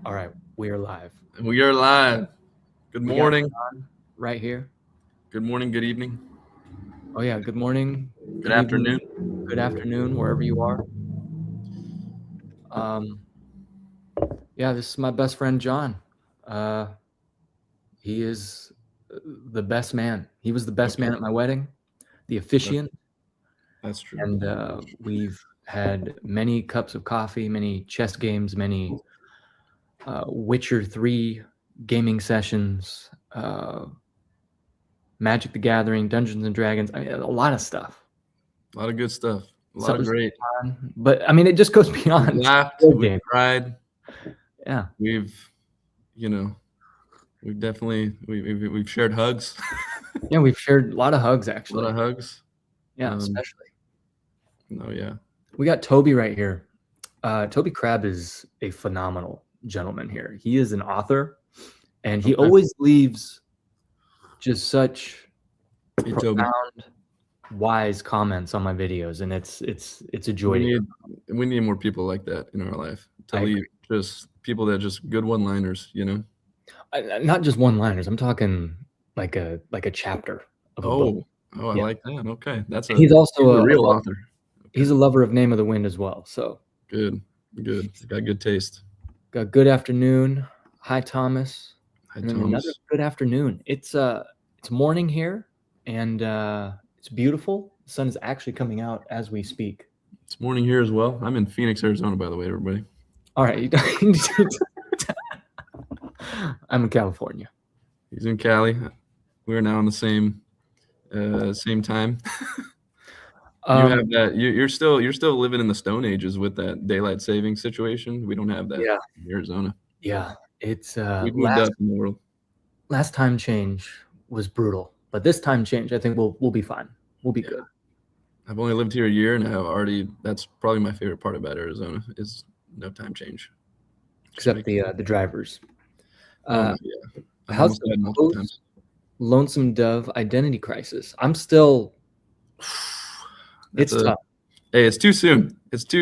All right, we are live. We are live. Good We got morning. Jon right here. Good morning. Good evening. Oh yeah, good morning, Good good evening, afternoon. good afternoon, wherever you are. Um, yeah, this is my best friend Jon. He is the best man. He was the best man at my wedding, the officiant, That's true. and we've had many cups of coffee, many chess games, many Witcher 3 gaming sessions, Magic the Gathering, Dungeons and Dragons. I mean, a lot of stuff. A lot of good stuff. A lot Some of great. fun, but I mean, it just goes We've beyond laughed. board We've game. cried. Yeah, We've definitely we've shared hugs. yeah, we've shared a lot of hugs A actually. lot of hugs. Yeah, especially. Oh yeah. We got Toby right here. Toby Crab is a phenomenal gentleman here. He is an author, and he always leaves just such Hey, Toby. profound, wise comments on my videos, and it's a joy to hear. We need more people like that in our life. To I leave agree. just people that just good one-liners. Not just one-liners. I'm talking like a chapter of a book. Oh, I Yeah. like that. Okay, He's also a real lover. author. He's a lover of Name of the Wind as well. So Good. Got good taste. got good afternoon. Hi, Thomas. Hi, And then Thomas. another good afternoon. It's morning here, and it's beautiful. The sun is actually coming out as we speak. It's morning here as well. I'm in Phoenix, Arizona, by the way, everybody. All right. I'm in California. He's in Cali. We're now on the same time. You have that. You're still living in the Stone Ages with that daylight saving situation. We don't have that in Arizona. Yeah. It's We've moved up in the world. Last time change was brutal, but this time change, I think we'll be fine. We'll be good. I've only lived here a year, and that's probably my favorite part about Arizona is no time change. Except the drivers. Yeah. How's the Lonesome Dove identity crisis? I'm still. It's tough. Hey, it's too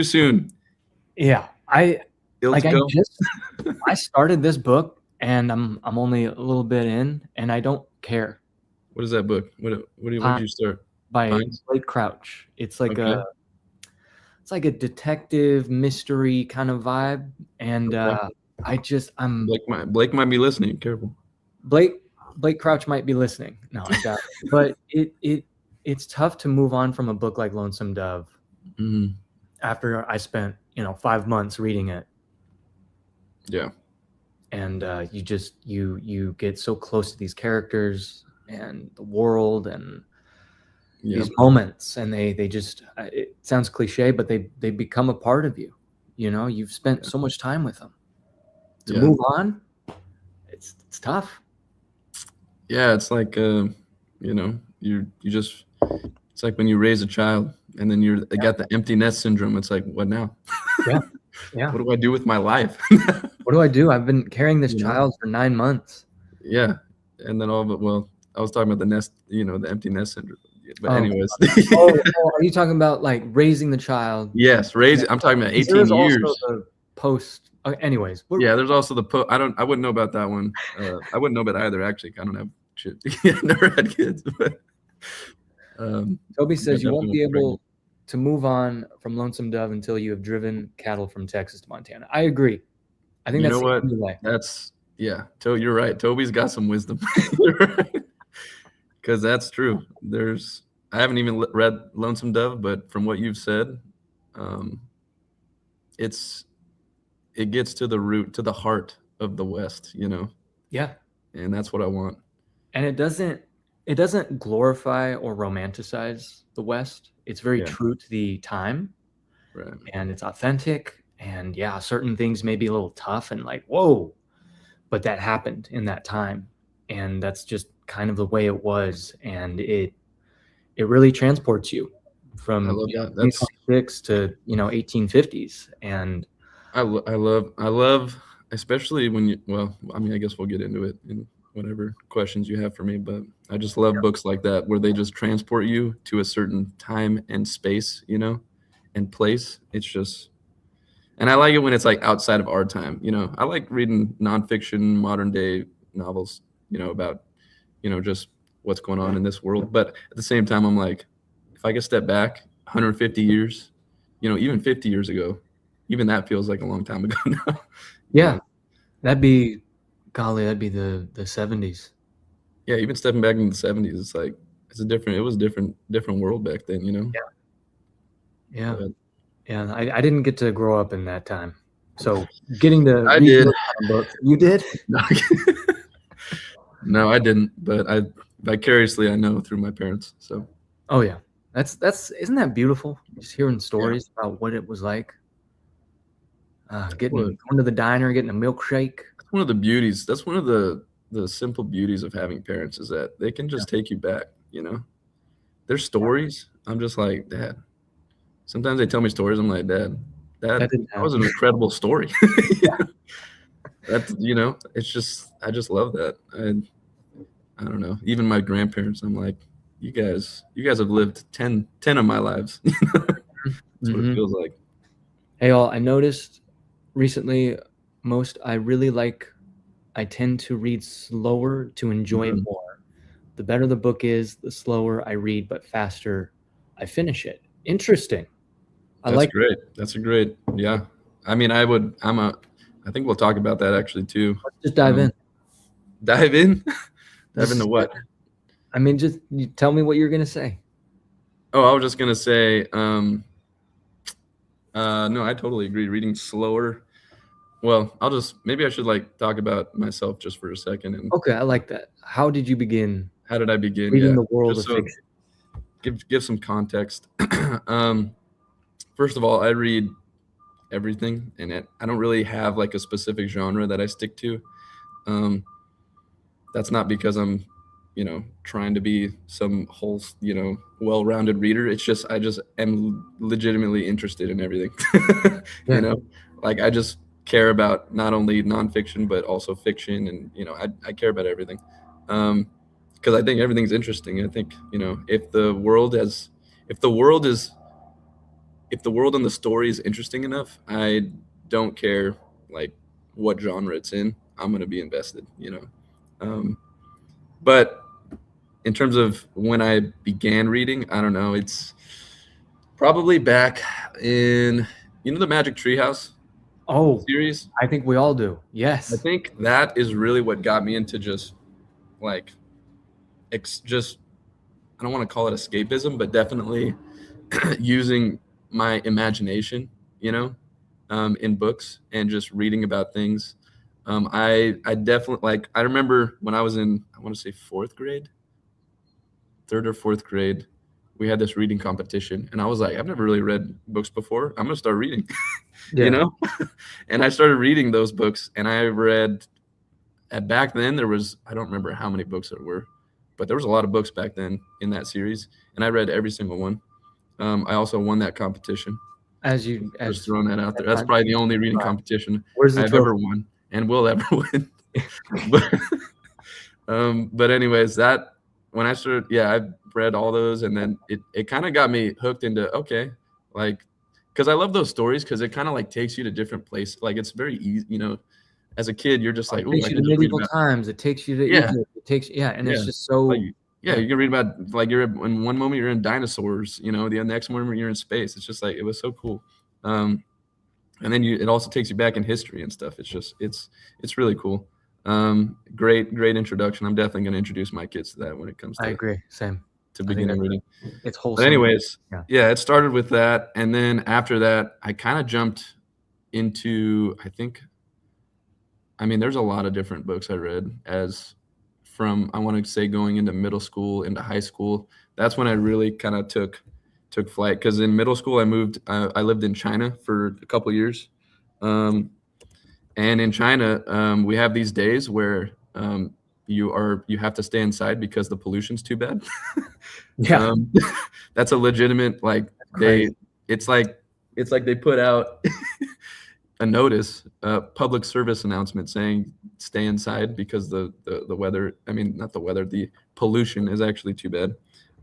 soon. Yeah, I started this book, and I'm only a little bit in, and I don't care. What is that book? What did you start? By Blake Crouch. It's like a detective mystery kind of vibe, and Blake might be listening. Careful. Blake Crouch might be listening. No, I doubt it. But it's tough to move on from a book like Lonesome Dove after I spent 5 months reading it. Yeah. And you get so close to these characters and the world and these moments, and they just, it sounds cliche, but they become a part of you. You've spent so much time with them. To move on, it's tough. Yeah, it's like you just, it's like when you raise a child and then they got the empty nest syndrome. It's like, what now? Yeah. What do I do with my life? What do I do? I've been carrying this child for 9 months. Yeah, and then I was talking about the nest, the empty nest syndrome. But anyways, are you talking about like raising the child? Yes, raising. I'm talking about 18 years. Also the post. Anyways, there's also the post. I wouldn't know about that one. I wouldn't know about either. Actually, I don't have shit. Never had kids. But Toby says you won't be able to move on from Lonesome Dove until you have driven cattle from Texas to Montana. I agree. I think that's the only way. You're right. Toby's got some wisdom. Because that's true. I haven't even read Lonesome Dove, but from what you've said, it gets to the root, to the heart of the West, Yeah. And that's what I want. And it doesn't glorify or romanticize the West. It's very true to the time. Right. And it's authentic. And certain things may be a little tough and like, whoa, but that happened in that time. And that's just kind of the way it was. And it really transports you from 1926 to 1850s. And I love, especially when I guess we'll get into it in whatever questions you have for me, but I just love books like that where they just transport you to a certain time and space, and place. And I like it when it's like outside of our time. You know, I like reading nonfiction, modern day novels, you know, about, you know, just what's going on in this world. But at the same time, I'm like, if I could step back 150 years, you know, even 50 years ago, even that feels like a long time ago now. Yeah, that'd be, golly, that'd be the 70s. Yeah, even stepping back in the 70s, it's like it was a different world back then, you know. Yeah. But Yeah, I didn't get to grow up in that time. So getting to I read did. those kind of books. You did? No, I didn't, but I vicariously I know through my parents. So Oh yeah. That's isn't that beautiful? Just hearing stories about what it was like. Going to the diner, getting a milkshake. That's one of the beauties. That's one of the simple beauties of having parents is that they can just take you back, you know. Their stories, I'm just like, Dad. Sometimes they tell me stories, I'm like, Dad, that was an incredible story. That's, you know, it's just I just love that. I don't know. Even my grandparents, I'm like, you guys have lived 10 of my lives. That's what it feels like. Hey, all, I noticed recently I tend to read slower to enjoy it more. The better the book is, the slower I read, but faster I finish it. Interesting. That's great. That's a great, yeah. I mean, I think we'll talk about that actually too. Let's just dive in. Dive in? Dive into what? I mean, just you tell me what you're going to say. Oh, I was just going to say, no, I totally agree. Reading slower. Well, maybe I should like talk about myself just for a second. Okay, I like that. How did you begin? How did I begin? Reading the world of fiction. Give some context. First of all, I read everything, and I don't really have like a specific genre that I stick to. That's not because I'm, you know, trying to be some whole, you know, well-rounded reader. It's just I just am legitimately interested in everything. You know, like I just care about not only nonfiction but also fiction, and you know, I care about everything. Because I think everything's interesting. I think, you know, if the world and the story is interesting enough, I don't care like what genre it's in. I'm gonna be invested, you know. But in terms of when I began reading, I don't know. It's probably back in, you know, the Magic Treehouse series. I think we all do. Yes. I think that is really what got me into just like just I don't want to call it escapism, but definitely using my imagination, you know, in books and just reading about things. I definitely like. I remember when I was in, I want to say third or fourth grade, we had this reading competition, and I was like, I've never really read books before. I'm gonna start reading, you know. And I started reading those books, and I read. Back then, there was, I don't remember how many books there were, but there was a lot of books back then in that series, and I read every single one. I also won that competition. Just throwing that out there. That's probably the only reading competition I've ever won and will ever win. But anyways, that when I started, I've read all those, and then it kind of got me hooked into, okay, like, because I love those stories because it kind of like takes you to different places. Like it's very easy, you know. As a kid, you're just like, it takes you to medieval times. It takes you to Egypt. It takes, and it's just so. Like, you can read about, like, you're in one moment you're in dinosaurs, you know, the next moment you're in space. It's just like, it was so cool. And then it also takes you back in history and stuff. It's just, it's really cool. Great introduction. I'm definitely going to introduce my kids to that when it comes to. I agree. Same. To beginning reading. It's wholesome. But anyways, it started with that, and then after that, I kind of jumped into, I mean, there's a lot of different books I read from, I want to say, going into middle school, into high school. That's when I really kind of took flight, because in middle school I lived in China for a couple of years. And in China, we have these days where you have to stay inside because the pollution's too bad. That's a legitimate, like, it's like they put out a notice, a public service announcement saying stay inside because the weather, I mean, not the weather, the pollution is actually too bad.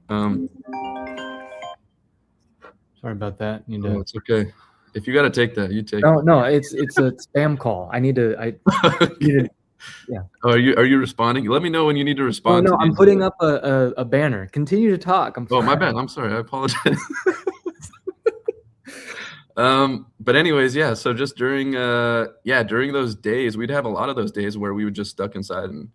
Sorry about that. It's okay. If you got to take that, you take. No, it's a spam call. I need to. Yeah. Oh, are you responding? Let me know when you need to respond. No, I'm putting up a banner. Continue to talk. Oh, my bad. I'm sorry. I apologize. But anyways, yeah. So just during those days, we'd have a lot of those days where we would just stuck inside, and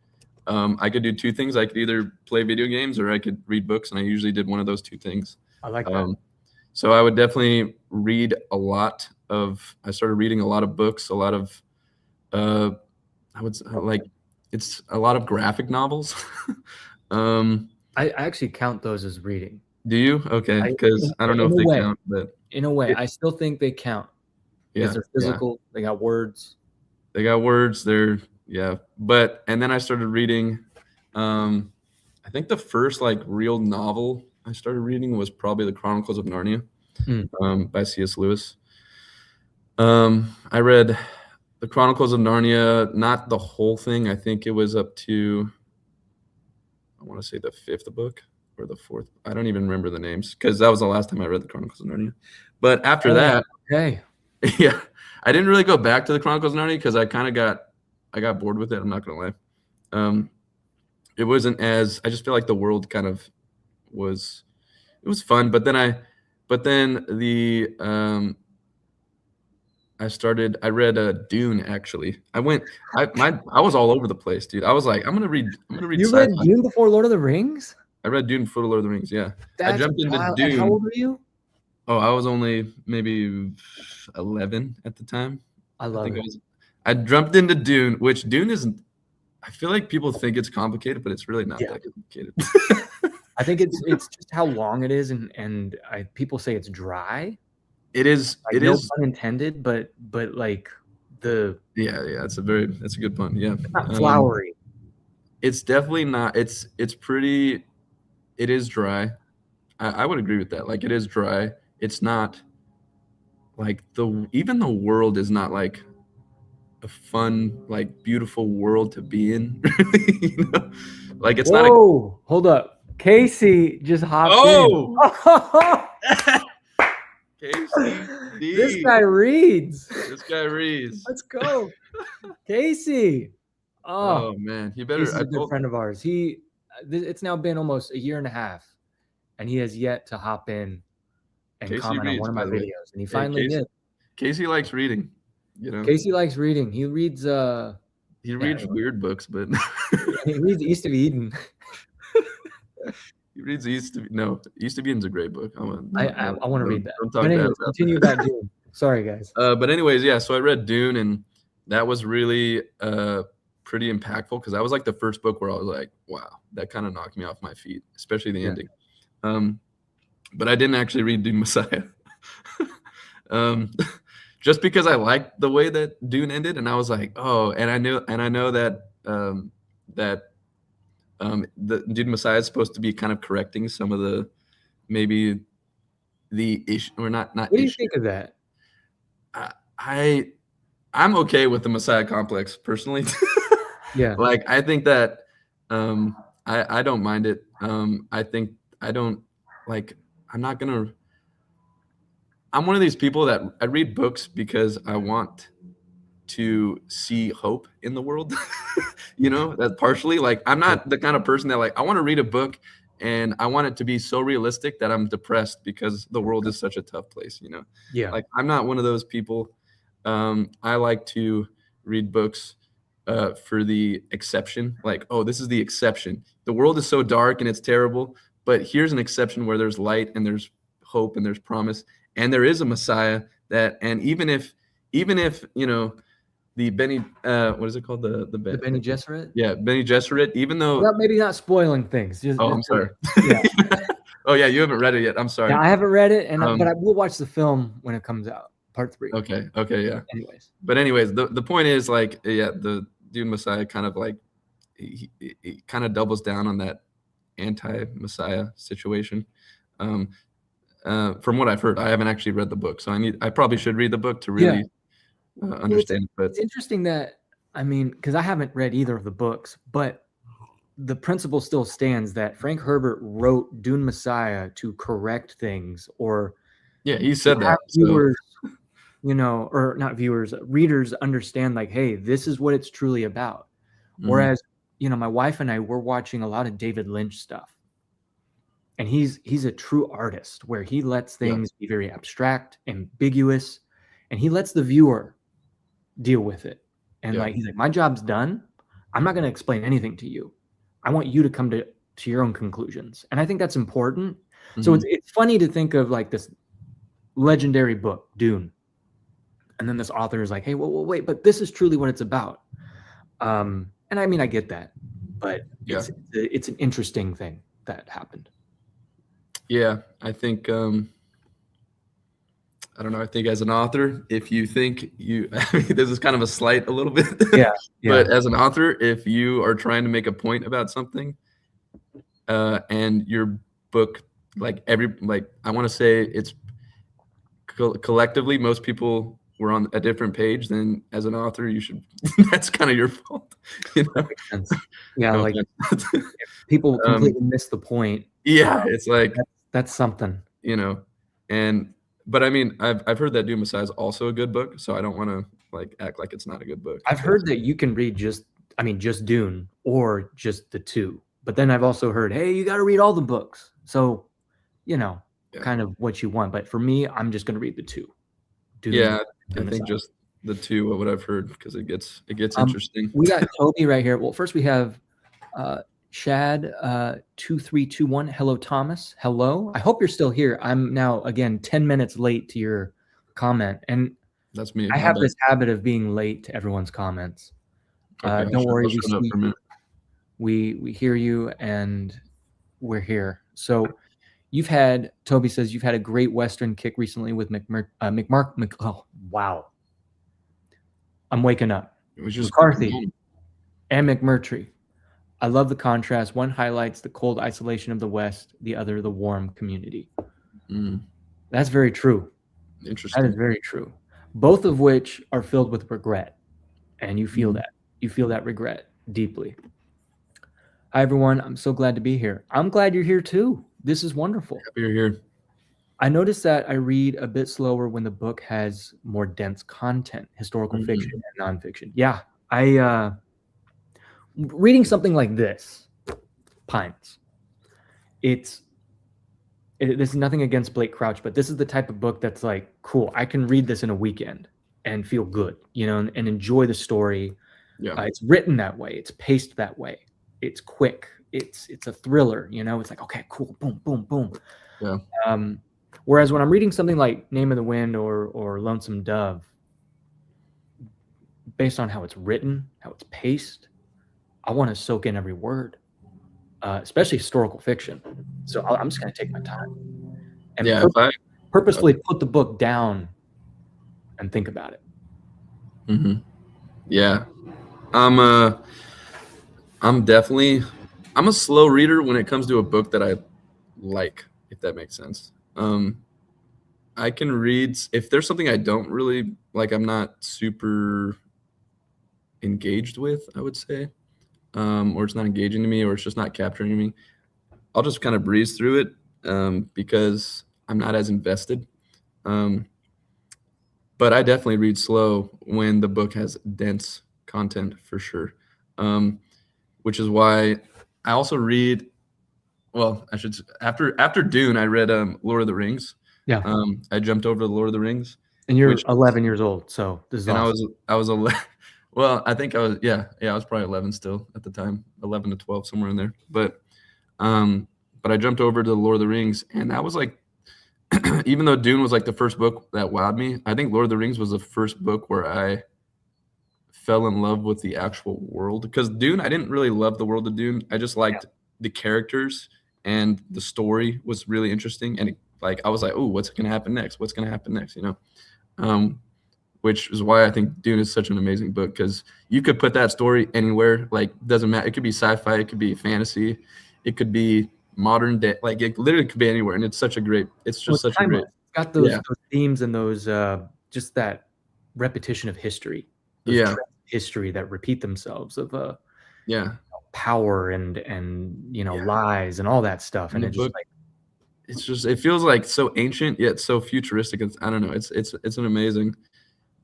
I could do two things. I could either play video games or I could read books, and I usually did one of those two things. I like that. So I would definitely read a lot of. I started reading a lot of books, a lot of, I would like, it's a lot of graphic novels. I actually count those as reading. Do you? Okay, because I don't know if they count, but in a way, I still think they count. Because they're physical. Yeah. They got words. But and then I started reading. I think the first like real novel I started reading was probably The Chronicles of Narnia, by C.S. Lewis. I read The Chronicles of Narnia, not the whole thing. I think it was up to, I want to say the 5th book or the 4th. I don't even remember the names because that was the last time I read The Chronicles of Narnia. But after that, yeah, I didn't really go back to The Chronicles of Narnia because I got bored with it. I'm not gonna lie. It wasn't as, I just feel like the world kind of was, it was fun. But then I read Dune. Actually, I was all over the place, dude. I was like, I'm gonna read. You read Dune before Lord of the Rings? I read Dune before Lord of the Rings. Yeah, I jumped into Dune. And how old were you? Oh, I was only maybe 11 at the time. I love it. I jumped into Dune, which Dune isn't. I feel like people think it's complicated, but it's really not that complicated. I think it's just how long it is, and people say it's dry. It is. Like, no pun intended, but like the that's a good pun. Yeah, it's not flowery. It's definitely not. It's pretty. It is dry. I would agree with that. Like, it is dry. It's not like even the world is not like a fun, like, beautiful world to be in. You know? Like, it's not. Hold up, Casey just hopped in. Casey, this guy reads. Let's go, Casey. Oh man, he better. He's a good friend of ours. It's now been almost a year and a half, and he has yet to hop in and comment on one of my videos, and he finally did. Casey likes reading. You know, Casey likes reading. He reads. He reads weird books, but he reads East of Eden. He reads East of Eden's a great book. I want to read that. But anyways, continue about Dune. Sorry, guys. But anyways, yeah. So I read Dune, and that was really pretty impactful because that was like the first book where I was like, wow, that kind of knocked me off my feet, especially the ending. But I didn't actually read Dune Messiah. Just because I liked the way that Dune ended, and I was like, oh, and I know that the Dune Messiah is supposed to be kind of correcting some of the maybe the issue, or not. What do you think of that? I'm okay with the Messiah complex personally. Yeah, like, I think that I don't mind it. I'm one of these people that I read books because I want to see hope in the world. You know, that partially, like, I'm not the kind of person that, like, I want to read a book and I want it to be so realistic that I'm depressed because the world is such a tough place, you know? Yeah. Like, I'm not one of those people. I like to read books for the exception. Like, oh, this is the exception. The world is so dark and it's terrible, but here's an exception where there's light and there's hope and there's promise. And there is a Messiah and even if, you know, the Bene, what is it called? The Bene Gesserit? Yeah, Bene Gesserit, even though. Well, maybe not spoiling things. I'm sorry. Yeah. Oh, yeah, you haven't read it yet. I'm sorry. Yeah, I haven't read it, but I will watch the film when it comes out, part 3. Okay, yeah. Anyways, the point is, like, yeah, the Dune Messiah kind of like, he kind of doubles down on that anti-Messiah situation. From what I've heard, I haven't actually read the book, so I probably should read the book to really understand. But it's interesting that, I mean, because I haven't read either of the books, but the principle still stands that Frank Herbert wrote Dune Messiah to correct things, or he said that. or not viewers, readers understand like, hey, this is what it's truly about. Whereas, my wife and I were watching a lot of David Lynch stuff. And he's a true artist where he lets things be very abstract, ambiguous, and he lets the viewer deal with it. And like, he's like, my job's done. I'm not going to explain anything to you. I want you to come to your own conclusions. And I think that's important. So it's funny to think of like this legendary book, Dune. And then this author is like, hey, well, wait, but this is truly what it's about. And I mean, I get that, but it's an interesting thing that happened. Yeah, I think, I don't know, I think as an author, if you think I mean, this is kind of a slight a little bit, but as an author, if you are trying to make a point about something, and your book, I want to say it's collectively, most people were on a different page, then as an author, you should, that's kind of your fault. That makes sense. Yeah, no, like people completely miss the point. Yeah, it's like, that's something, but I mean, I've heard that Dune Messiah is also a good book, so I don't want to like act like it's not a good book. I've heard that you can read just Dune or just the two, but then I've also heard, hey, you got to read all the books. So, kind of what you want. But for me, I'm just going to read the two. Dune, I think just the two, what I've heard, because it gets interesting. We got Toby right here. Well, first we have Shad 2321. Hello, Thomas. Hello. I hope you're still here. I'm now again 10 minutes late to your comment, and that's me. I have this habit of being late to everyone's comments. Okay, don't worry, we hear you, and we're here. So Toby says you've had a great Western kick recently with oh wow, I'm waking up. It was just McCarthy and McMurtry. I love the contrast. One highlights the cold isolation of the West, the other the warm community. That's very true. Interesting. That is very true. Both of which are filled with regret, and you feel that. You feel that regret deeply. Hi, everyone. I'm so glad to be here. I'm glad you're here, too. This is wonderful. Happy you're here. I noticed that I read a bit slower when the book has more dense content, historical fiction and nonfiction. Yeah, reading something like this, Pines, this is nothing against Blake Crouch, but this is the type of book that's like, cool, I can read this in a weekend and feel good, and enjoy the story. Yeah. It's written that way. It's paced that way. It's quick. It's a thriller, it's like, okay, cool, boom, boom, boom. Yeah. Whereas when I'm reading something like Name of the Wind or Lonesome Dove, based on how it's written, how it's paced, I want to soak in every word, especially historical fiction. So I'm just going to take my time and purposefully put the book down and think about it. Yeah. I'm a slow reader when it comes to a book that I like, if that makes sense. I can read, if there's something I don't really like, I'm not super engaged with, I would say, or it's not engaging to me, or it's just not capturing me, I'll just kind of breeze through it, because I'm not as invested. But I definitely read slow when the book has dense content, for sure. Which is why I also read, after Dune, I read Lord of the Rings. Yeah. I jumped over to Lord of the Rings. And you're 11 years old, so this is awesome. I was 11. Well, I think I was, I was probably 11 still at the time, 11 to 12, somewhere in there. But I jumped over to the Lord of the Rings, and that was like, even though Dune was like the first book that wowed me, I think Lord of the Rings was the first book where I fell in love with the actual world. Because Dune, I didn't really love the world of Dune. I just liked the characters, and the story was really interesting. And I was like, oh, what's going to happen next? What's going to happen next? Which is why I think Dune is such an amazing book, because you could put that story anywhere. Like, doesn't matter. It could be sci-fi. It could be fantasy. It could be modern day. Like, it literally could be anywhere. And it's such a great. It's just such a great. It's got those themes and those just that repetition of history. History that repeat themselves of power and lies and all that stuff. And it's just like, it feels like so ancient yet so futuristic. I don't know. It's an amazing.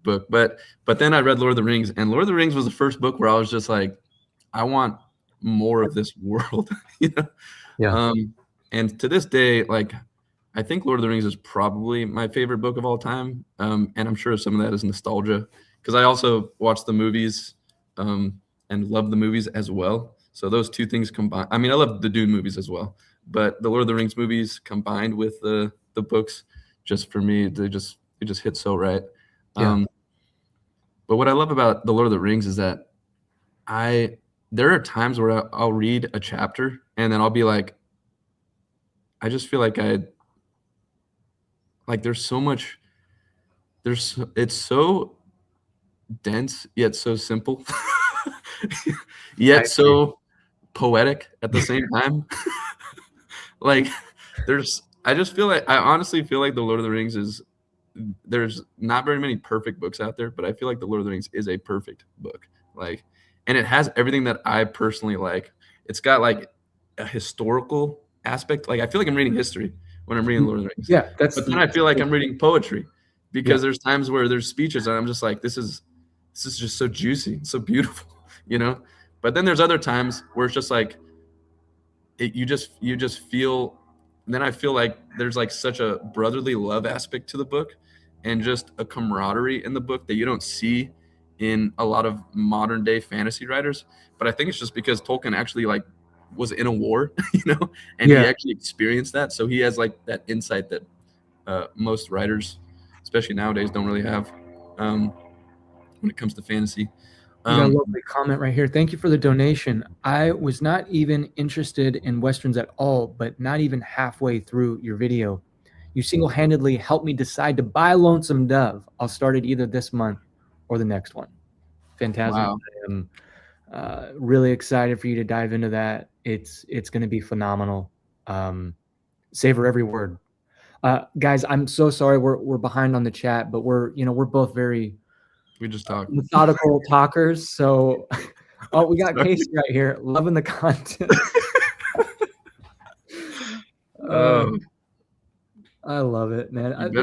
book. But then I read Lord of the Rings, and Lord of the Rings was the first book where I was just like, I want more of this world, you know? Yeah. And to this day, like, I think Lord of the Rings is probably my favorite book of all time. And I'm sure some of that is nostalgia, because I also watched the movies and love the movies as well. So those two things combined. I mean, I love the Dune movies as well, but the Lord of the Rings movies combined with the books, just for me, it just hit so right. Yeah. But what I love about the Lord of the Rings is that there are times where I'll read a chapter and then I'll be like, I just feel like there's so much, it's so dense yet so simple, yet so poetic at the same time. Like I honestly feel like the Lord of the Rings there's not very many perfect books out there, but I feel like the Lord of the Rings is a perfect book. Like, and it has everything that I personally like. It's got like a historical aspect. Like, I feel like I'm reading history when I'm reading Lord of the Rings. Yeah, but then I feel like I'm reading poetry, because there's times where there's speeches and I'm just like, this is just so juicy, so beautiful, you know? But then there's other times where it's just like, you just feel, and then I feel like there's like such a brotherly love aspect to the book, and just a camaraderie in the book that you don't see in a lot of modern day fantasy writers. But I think it's just because Tolkien actually like was in a war, you know, and he actually experienced that. So he has like that insight that most writers, especially nowadays, don't really have when it comes to fantasy. You got a lovely comment right here. Thank you for the donation. I was not even interested in Westerns at all, but not even halfway through your video, you single-handedly helped me decide to buy Lonesome Dove. I'll start it either this month or the next one. Fantastic. Wow. I am really excited for you to dive into that. It's going to be phenomenal. Savor every word. Guys, I'm so sorry we're behind on the chat, but we're both very methodical talkers. So, oh, we got Casey right here, loving the content. I love it, man. I'm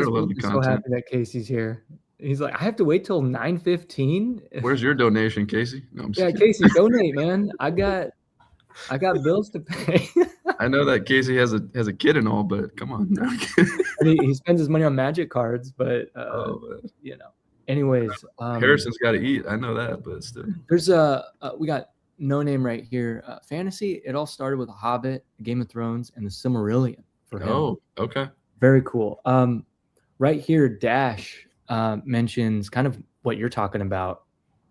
so happy that Casey's here. He's like, I have to wait till 9:15. Where's your donation, Casey? No, I'm yeah, Casey, donate, man. I got bills to pay. I know that Casey has a kid and all, but come on. No, he spends his money on magic cards, but you know. Anyways, Harrison's got to eat. I know that, but still. There's we got No Name right here. Fantasy. It all started with The Hobbit, Game of Thrones, and the Silmarillion for him. Oh, okay. Very cool. Right here, Dash mentions kind of what you're talking about,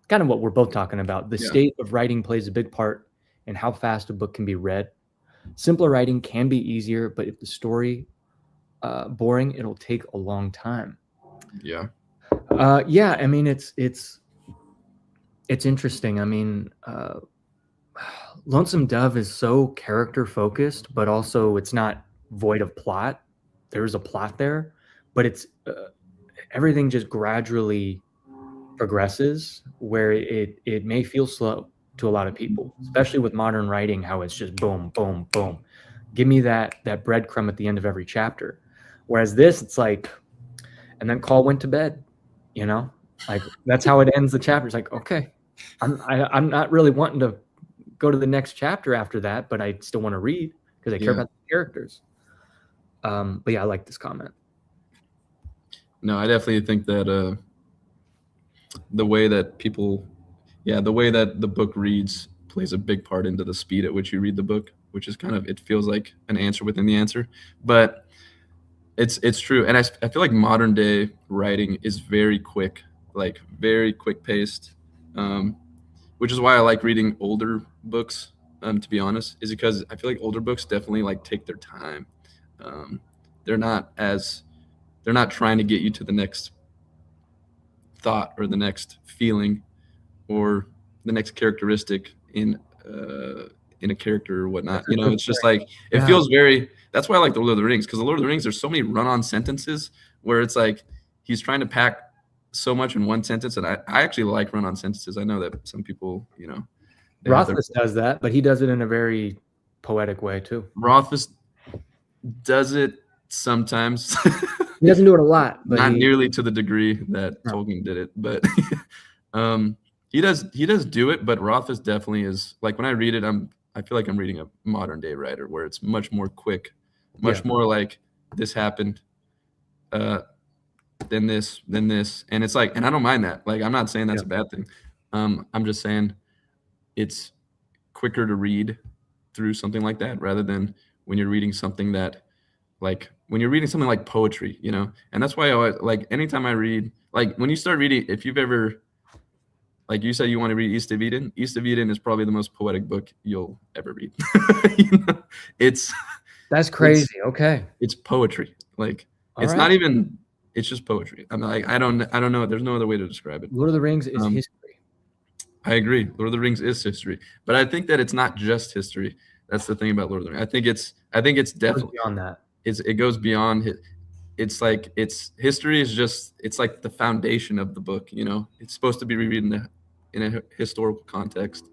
kind of what we're both talking about. The state of writing plays a big part in how fast a book can be read. Simpler writing can be easier, but if the story boring, it'll take a long time. Yeah. Yeah, I mean it's interesting. I mean, Lonesome Dove is so character focused, but also it's not void of plot. There is a plot there, but it's everything just gradually progresses where it may feel slow to a lot of people, especially with modern writing, how it's just boom, boom, boom. Give me that breadcrumb at the end of every chapter. Whereas this, it's like, and then Call went to bed, you know, like that's how it ends the chapter. It's like, okay, I'm not really wanting to go to the next chapter after that, but I still want to read because I care about the characters. But yeah, I like this comment. No, I definitely think that the way that the book reads plays a big part into the speed at which you read the book, which is kind of, it feels like an answer within the answer. But it's true. And I feel like modern day writing is very quick, like very quick paced, which is why I like reading older books, to be honest, is because I feel like older books definitely like take their time. They're not trying to get you to the next thought or the next feeling or the next characteristic in a character or whatnot. You know, it's just like, it feels very, that's why I like the Lord of the Rings, because the Lord of the Rings, there's so many run-on sentences where it's like he's trying to pack so much in one sentence. And I actually like run-on sentences. I know that some people, you know. Rothfuss does that, but he does it in a very poetic way too. Rothfuss does it sometimes. He doesn't do it a lot, but not nearly to the degree that Tolkien did it, but he does do it. But Rothfuss definitely is, like, when I read it, I feel like I'm reading a modern day writer, where it's much more quick, much more like this happened, than this, and it's like, and I don't mind that. Like, I'm not saying that's a bad thing. I'm just saying it's quicker to read through something like that rather than when you're reading something that, like, when you're reading something like poetry, you know. And that's why I always, like, anytime I read, like, when you start reading, if you've ever, like you said, you want to read East of Eden. East of Eden is probably the most poetic book you'll ever read. You know? That's crazy. Okay, it's poetry. Like, it's not even. It's just poetry. I'm like, I don't know. There's no other way to describe it. Lord of the Rings is history. I agree. Lord of the Rings is history, but I think that it's not just history. That's the thing about Lord of the Rings. I think it's definitely beyond that. It goes beyond. It's like, history is just, it's like the foundation of the book. You know, it's supposed to be read in a historical context.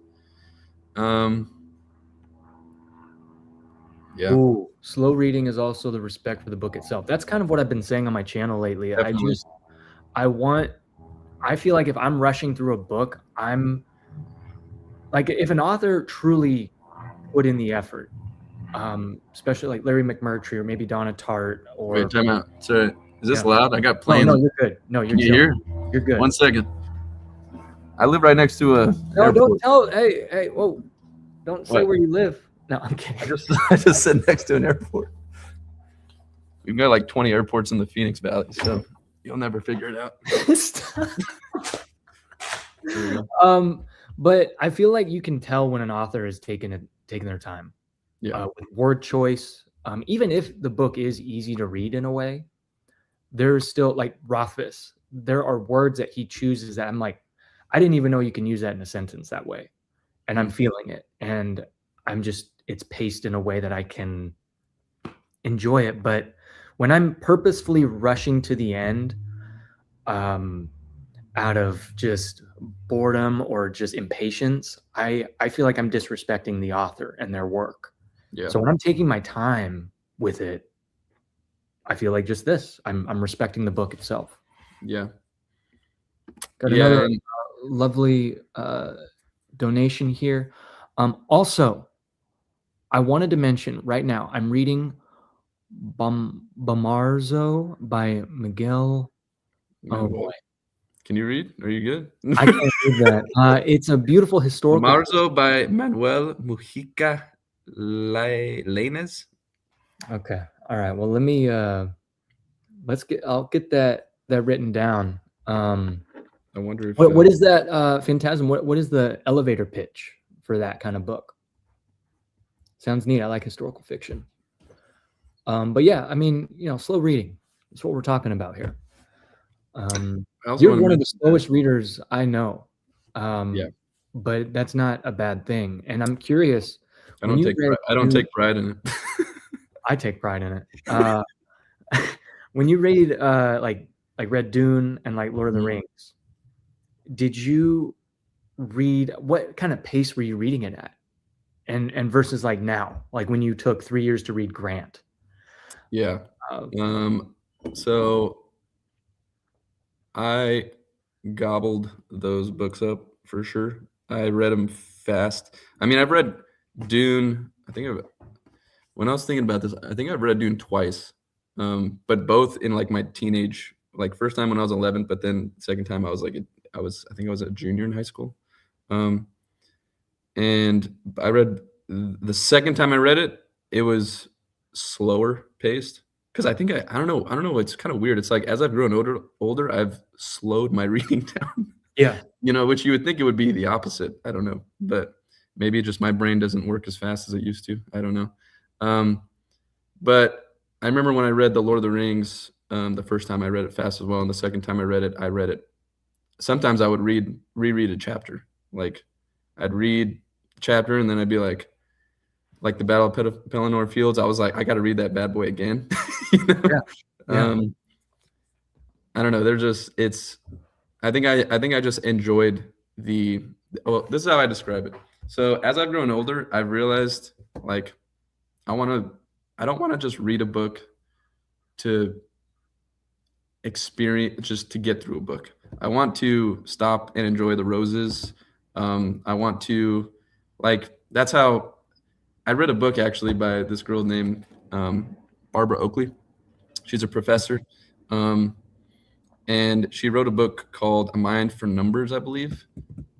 Yeah. Ooh, slow reading is also the respect for the book itself. That's kind of what I've been saying on my channel lately. Definitely. I feel like if I'm rushing through a book, I'm like, if an author truly put in the effort, especially like Larry McMurtry or maybe Donna Tartt, or wait, time out. Sorry, is this loud? I got planes. No, you're good. No, you're here. You're good. 1 second. I live right next to a. No, airport. don't tell. Hey, whoa! Don't say where you live. No, I'm kidding. I just said next to an airport. We've got like 20 airports in the Phoenix Valley, so you'll never figure it out. But I feel like you can tell when an author is taking their time. Yeah. With word choice. Even if the book is easy to read in a way, there's still, like Rothfuss, there are words that he chooses that I'm like, I didn't even know you can use that in a sentence that way. And I'm feeling it. And it's paced in a way that I can enjoy it. But when I'm purposefully rushing to the end, out of just boredom or just impatience, I feel like I'm disrespecting the author and their work. Yeah. So when I'm taking my time with it, I feel like just this. I'm respecting the book itself. Yeah. Got another lovely donation here. Also, I wanted to mention right now, I'm reading Bamarzo by Miguel. Oh boy. Can you read? Are you good? I can't read that. It's a beautiful historical. Bamarzo by Manuel Mujica Lainez. Okay. All right. Well, let me I'll get that written down. I wonder if what is that Phantasm? What is the elevator pitch for that kind of book? Sounds neat. I like historical fiction. But yeah, I mean, slow reading. That's what we're talking about here. You're one of the slowest readers I know. Yeah. But that's not a bad thing. And I'm curious. I don't take pride in it. I take pride in it. When you read like read Dune and like Lord of the Rings, did you read, what kind of pace were you reading it at? And versus like now, like when you took 3 years to read Grant. Yeah. So I gobbled those books up for sure. I read them fast. I mean, I've read Dune. When I was thinking about this, I think I've read Dune twice, but both in like my teenage, like first time when I was 11, but then second time I was like, I think I was a junior in high school. And I read the second time I read it, it was slower paced. Because I don't know. It's kind of weird. It's like as I've grown older, I've slowed my reading down. Yeah. Which you would think it would be the opposite. I don't know, but maybe just my brain doesn't work as fast as it used to. I don't know. But I remember when I read The Lord of the Rings, the first time I read it fast as well, and the second time I read it. Sometimes I would reread a chapter. Like I'd read a chapter and then I'd be like the Battle of Pelennor Fields. I was like, I got to read that bad boy again. Yeah. I don't know. They're just, I think I just enjoyed this is how I describe it. So as I've grown older, I've realized like, I don't want to just read a book to experience just to get through a book. I want to stop and enjoy the roses. I want to, like, that's how I read a book actually by this girl named Barbara Oakley. She's a professor. And she wrote a book called A Mind for Numbers, I believe.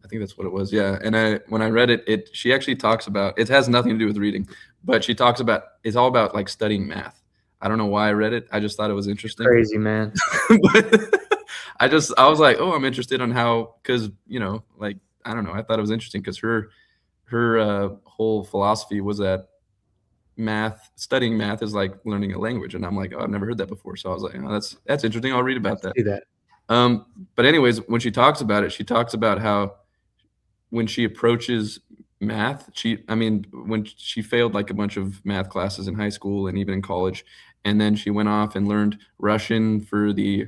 I think that's what it was. Yeah. And when I read it, she actually talks about, it has nothing to do with reading, but she talks about, it's all about like studying math. I don't know why I read it. I just thought it was interesting. Crazy, man. But I was like, oh, I'm interested on how, because, you know, like, I don't know. I thought it was interesting because her whole philosophy was that studying math is like learning a language. And I'm like, oh, I've never heard that before. So I was like, oh, that's interesting. I'll read about that. Do that. But anyways, when she talks about it, she talks about how when she approaches math, when she failed like a bunch of math classes in high school and even in college, and then she went off and learned Russian for the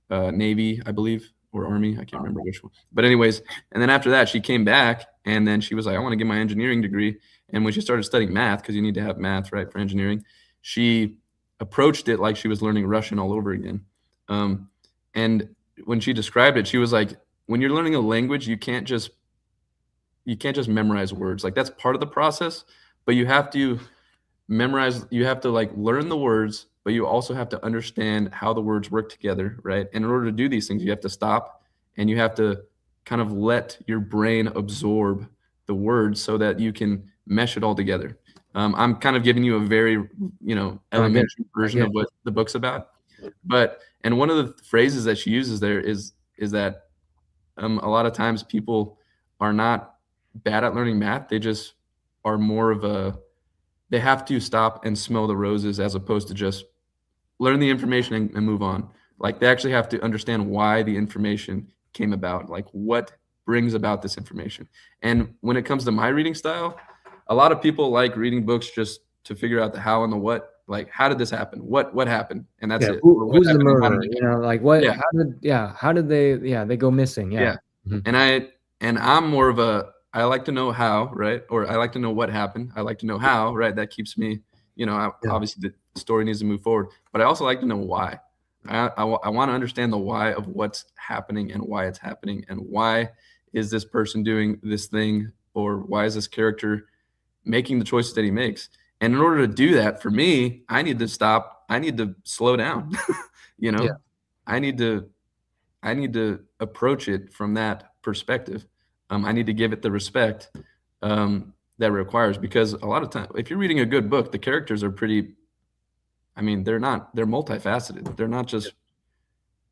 Navy, I believe, or Army. I can't remember which one. But anyways, and then after that, she came back and then she was like, I want to get my engineering degree. And when she started studying math, because you need to have math, right, for engineering, she approached it like she was learning Russian all over again. And when she described it, she was like, when you're learning a language, you can't just memorize words. Like that's part of the process, but you have to memorize, you have to like learn the words, but you also have to understand how the words work together, right? And in order to do these things, you have to stop and you have to kind of let your brain absorb the words so that you can mesh it all together. I'm kind of giving you a very, elementary version of what the book's about. And one of the phrases that she uses there is that a lot of times people are not bad at learning math. They just are more of they have to stop and smell the roses as opposed to just learn the information and move on. Like they actually have to understand why the information came about, like what brings about this information. And when it comes to my reading style, a lot of people like reading books just to figure out the how and the what. Like, how did this happen? What happened? And that's it. Who's the murderer? Like what? Yeah. How did they go missing? Yeah. Mm-hmm. And I'm more of I like to know how, right? Or I like to know what happened. I like to know how, right? That keeps me, obviously the story needs to move forward, but I also like to know why. I want to understand the why of what's happening and why it's happening and why is this person doing this thing or why is this character making the choices that he makes. And in order to do that, for me, I need to stop. I need to slow down. I need to approach it from that perspective. I need to give it the respect that it requires, because a lot of times, if you're reading a good book, the characters are pretty. I mean, they're multifaceted. They're not just,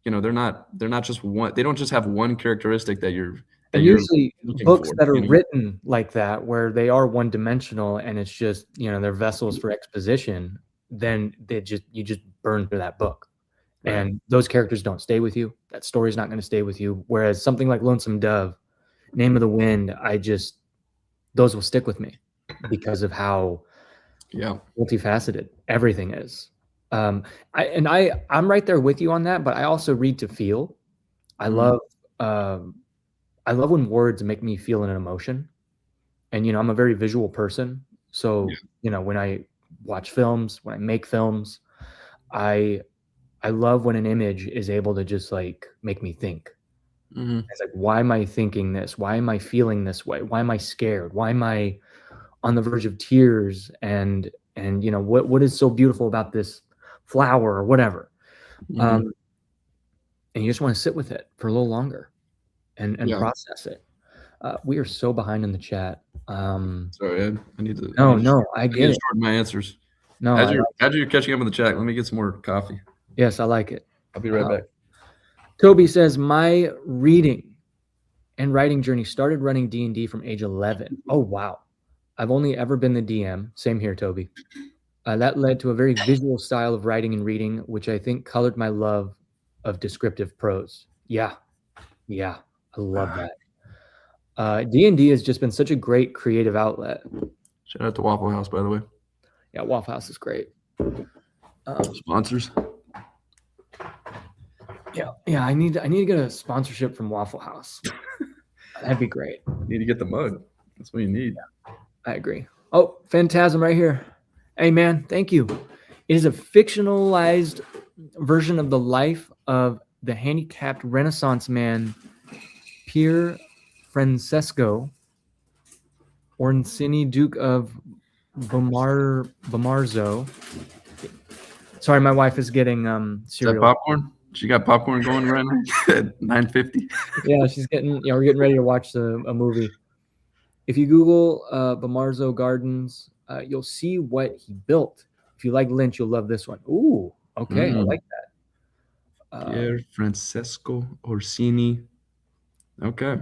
they're not just one. They don't just have one characteristic that you're. And usually books that are written like that, where they are one dimensional and it's just, they're vessels for exposition, then you just burn through that book. Right. And those characters don't stay with you. That story's not going to stay with you. Whereas something like Lonesome Dove, Name of the Wind, those will stick with me because of how multifaceted everything is. I'm right there with you on that, but I also read to feel. I love when words make me feel an emotion. And, I'm a very visual person. So, when I watch films, when I make films, I love when an image is able to just like make me think. Mm-hmm. It's like, why am I thinking this? Why am I feeling this way? Why am I scared? Why am I on the verge of tears? And what is so beautiful about this flower or whatever? Mm-hmm. And you just want to sit with it for a little longer and process it. We are so behind in the chat. Sorry, Ed. I need to. No, I get it. My answers. No, as you're catching up in the chat, let me get some more coffee. Yes, I like it. I'll be right back. Toby says, my reading and writing journey started running D&D from age 11. Oh, wow. I've only ever been the DM. Same here, Toby. That led to a very visual style of writing and reading, which I think colored my love of descriptive prose. Yeah, I love that. D&D has just been such a great creative outlet. Shout out to Waffle House, by the way. Yeah, Waffle House is great. Sponsors. Yeah. I need to get a sponsorship from Waffle House. That'd be great. You need to get the mug. That's what you need. Yeah, I agree. Oh, Phantasm right here. Hey, man, thank you. It is a fictionalized version of the life of the handicapped Renaissance man Pier Francesco Orsini, Duke of Bomarzo. Sorry, my wife is getting cereal. Is that popcorn? She got popcorn going right now at 9:50. Yeah, she's getting. We're getting ready to watch a movie. If you Google Bomarzo Gardens, you'll see what he built. If you like Lynch, you'll love this one. Ooh, okay, I like that. Pier Francesco Orsini. Okay.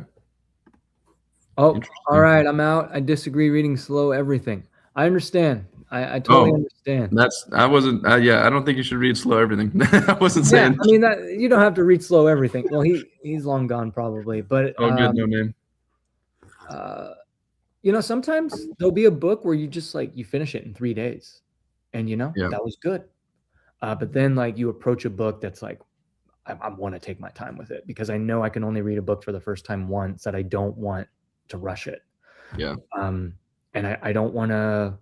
Oh, all right. I'm out. I disagree. Reading slow, everything. I understand. I totally understand. I wasn't. Yeah, I don't think you should read slow everything. I wasn't saying. I mean, that you don't have to read slow everything. Well, he's long gone probably, but good, no name. Sometimes there'll be a book where you just you finish it in 3 days, and that was good. But then you approach a book that's I want to take my time with it because I know I can only read a book for the first time once, that I don't want to rush it. Yeah. And I don't want to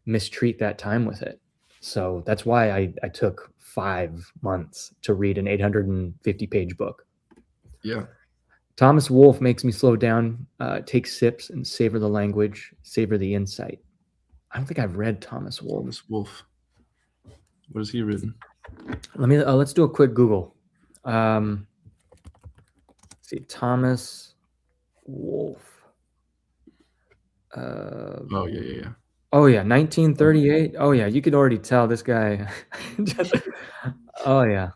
mistreat that time with it. So that's why I took 5 months to read an 850-page book. Yeah. Thomas Wolfe makes me slow down, take sips and savor the language, savor the insight. I don't think I've read Thomas Wolfe. Thomas Wolfe. What has he written? Let's do a quick Google. Let's see, Thomas Wolfe. Oh yeah. Oh yeah, 1938. Oh yeah, you could already tell this guy. Oh yeah.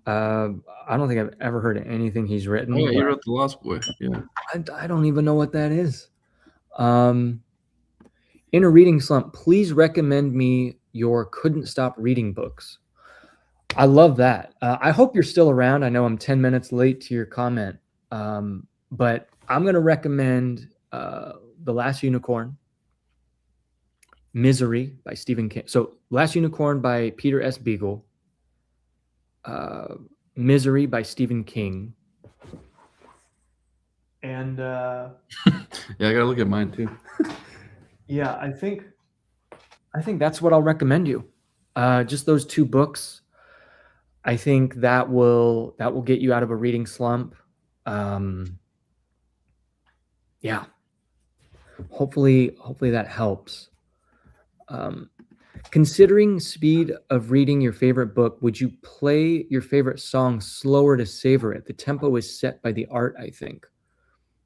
I don't think I've ever heard of anything he's written. Oh yeah, he wrote The Lost Boy. Yeah. I don't even know what that is. In a reading slump, please recommend me your couldn't stop reading books. I love that. I hope you're still around. I know I'm 10 minutes late to your comment, but I'm going to recommend The Last Unicorn, Misery by Stephen King. So Last Unicorn by Peter S. Beagle, Misery by Stephen King, and yeah, I gotta look at mine too. Yeah, I think that's what I'll recommend you. Just those 2 books. I think that will get you out of a reading slump. Yeah. Hopefully that helps. Considering speed of reading your favorite book, would you play your favorite song slower to savor it? The tempo is set by the art, I think.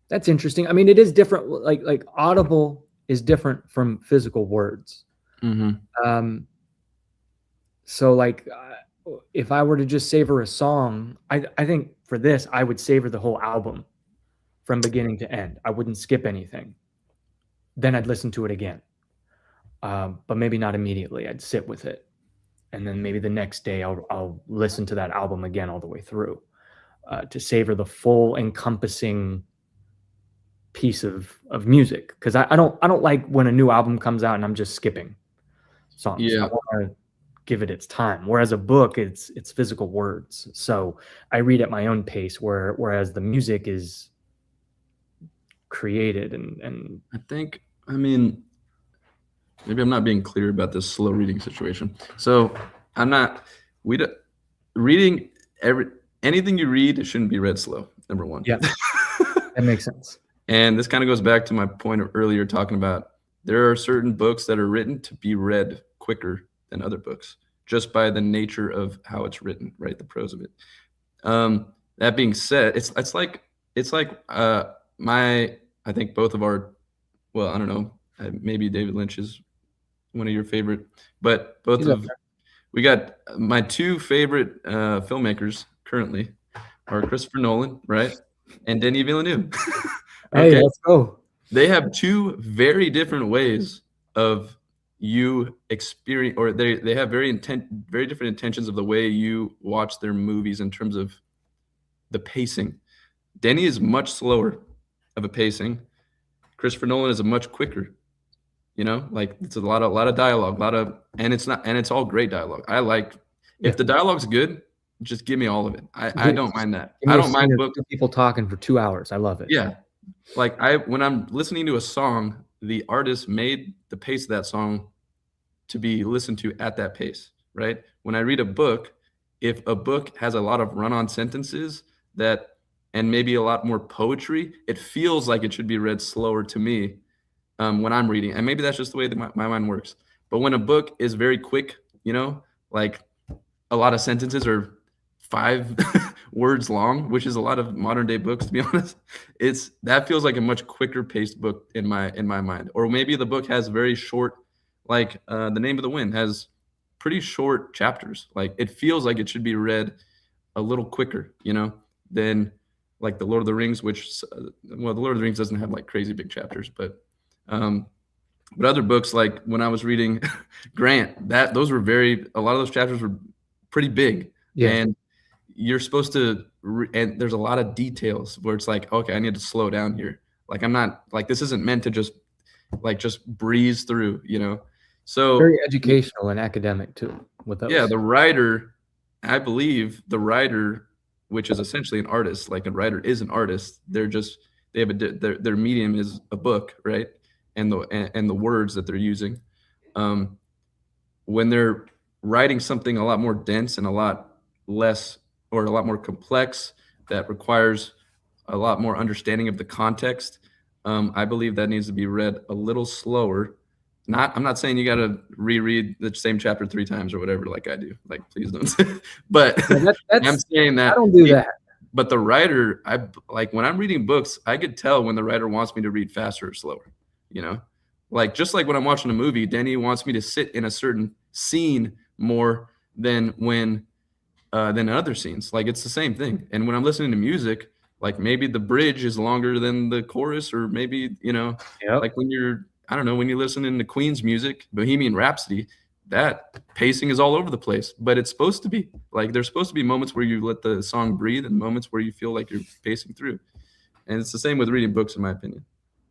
That's interesting. I mean, it is different. Like Audible is different from physical words. Mm-hmm. So if I were to just savor a song, I think for this, I would savor the whole album from beginning to end. I wouldn't skip anything. Then I'd listen to it again. But maybe not immediately. I'd sit with it. And then maybe the next day I'll listen to that album again all the way through to savor the full encompassing piece of music. Because I don't like when a new album comes out and I'm just skipping songs. Yeah. I want to give it its time. Whereas a book, it's physical words. So I read at my own pace, whereas the music is created and I think, maybe I'm not being clear about this slow reading situation. So reading anything you read, it shouldn't be read slow. Number one. Yeah, that makes sense. And this kind of goes back to my point of earlier talking about there are certain books that are written to be read quicker than other books, just by the nature of how it's written, right? The prose of it. That being said, it's like I think both of our, well, I don't know, maybe David Lynch is one of your favorite, but we got my 2 favorite filmmakers currently are Christopher Nolan, right? And Denis Villeneuve. Okay. Hey, let's go. They have 2 very different ways of you experience, or they have very different intentions of the way you watch their movies in terms of the pacing. Denny is much slower of a pacing. Christopher Nolan is a much quicker. It's a lot of dialogue, and it's all great dialogue. If the dialogue's good, just give me all of it. I don't mind that. I don't mind people talking for 2 hours. I love it. Yeah. When I'm listening to a song, the artist made the pace of that song to be listened to at that pace, right? When I read a book, if a book has a lot of run-on sentences that and maybe a lot more poetry, it feels like it should be read slower to me when I'm reading. And maybe that's just the way that my mind works. But when a book is very quick, like a lot of sentences are 5 words long, which is a lot of modern day books, to be honest. That feels like a much quicker paced book in my mind. Or maybe the book has very short, like The Name of the Wind has pretty short chapters. Like it feels like it should be read a little quicker, than like the Lord of the Rings, which the Lord of the Rings doesn't have like crazy big chapters, but other books, like when I was reading Grant, a lot of those chapters were pretty big. Yeah. And you're supposed to, and there's a lot of details where it's like, okay, I need to slow down here. Like I'm not like, this isn't meant to just breeze through, So very educational and academic too with those. Yeah, I believe the writer, which is essentially an artist, like a writer is an artist. They have their medium is a book, right? And the words that they're using. When they're writing something a lot more dense and a lot less or a lot more complex that requires a lot more understanding of the context, I believe that needs to be read a little slower. I'm not saying you got to reread the same chapter 3 times or whatever, like I do. Like, please don't. But I'm saying that I don't do that. But the writer, when I'm reading books, I could tell when the writer wants me to read faster or slower. Like just like when I'm watching a movie, Denny wants me to sit in a certain scene more than than other scenes. Like it's the same thing. And when I'm listening to music, like maybe the bridge is longer than the chorus, or maybe like when you're when you're listening to Queen's music, Bohemian Rhapsody, that pacing is all over the place. But it's supposed to be like there's supposed to be moments where you let the song breathe and moments where you feel like you're pacing through. And it's the same with reading books, in my opinion.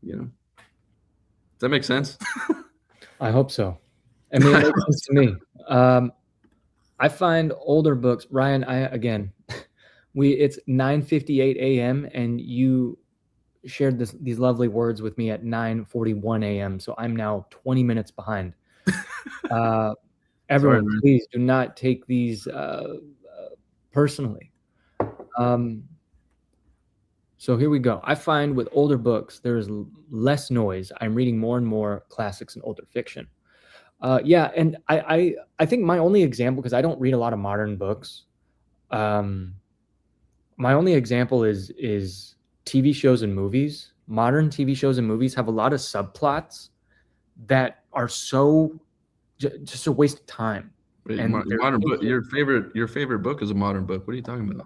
Does that make sense? I hope so. I mean, it makes sense to me. I find older books, Ryan, it's 9:58 a.m. and you shared these lovely words with me at 9:41 a.m. So I'm now 20 minutes behind. Everyone, sorry, please do not take these personally. So here we go. I find with older books, there's less noise. I'm reading more and more classics and older fiction. Yeah, and I think my only example, because I don't read a lot of modern books, my only example is TV shows and movies. Modern TV shows and movies have a lot of subplots that are just a waste of time. Wait, modern book. Your favorite book is a modern book. What are you talking about?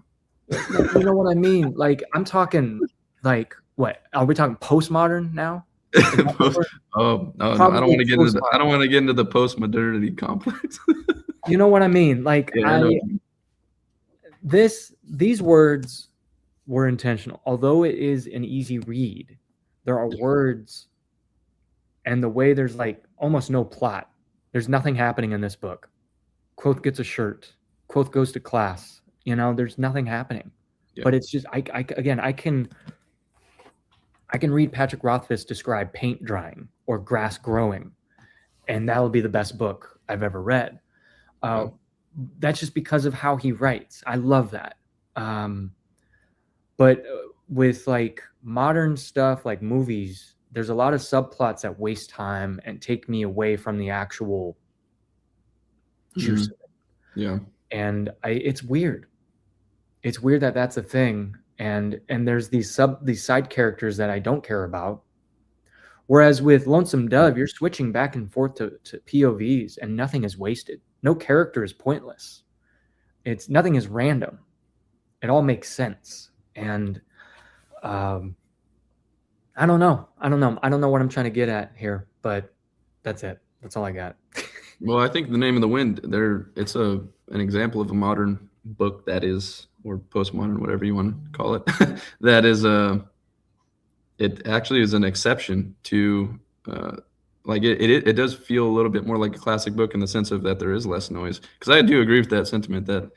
You know what I mean? Like I'm talking, like what? Are we talking postmodern now? No, I don't want to get into I don't want to get into the postmodernity complex. You know what I mean? Like these words were intentional. Although it is an easy read, there are words, and the way there's like almost no plot. There's nothing happening in this book. Quoth gets a shirt. Quoth goes to class. There's nothing happening. Yeah. But it's just I can read Patrick Rothfuss describe paint drying or grass growing, and that'll be the best book I've ever read. That's just because of how he writes. I love that. But with like modern stuff, like movies, there's a lot of subplots that waste time and take me away from the actual juice of it. Yeah. And it's weird. It's weird that that's a thing. And there's these side characters that I don't care about. Whereas with Lonesome Dove, you're switching back and forth to POVs and nothing is wasted. No character is pointless. Nothing is random. It all makes sense. And I don't know. I don't know what I'm trying to get at here, but that's it. That's all I got. Well, I think The Name of the Wind, it's an example of a modern book that is, or postmodern, whatever you want to call it, that is it actually is an exception to like it does feel a little bit more like a classic book in the sense of that there is less noise. Because I do agree with that sentiment that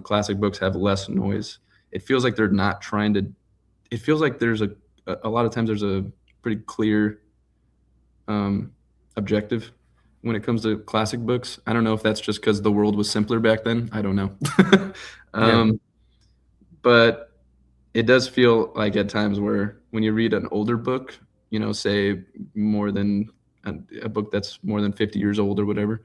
classic books have less noise. It feels like they're not trying to. It feels like there's a lot of times there's a pretty clear objective when it comes to classic books. I don't know if that's just because the world was simpler back then. I don't know. But it does feel like at times where when you read an older book, you know, say more than a book that's more than 50 years old or whatever,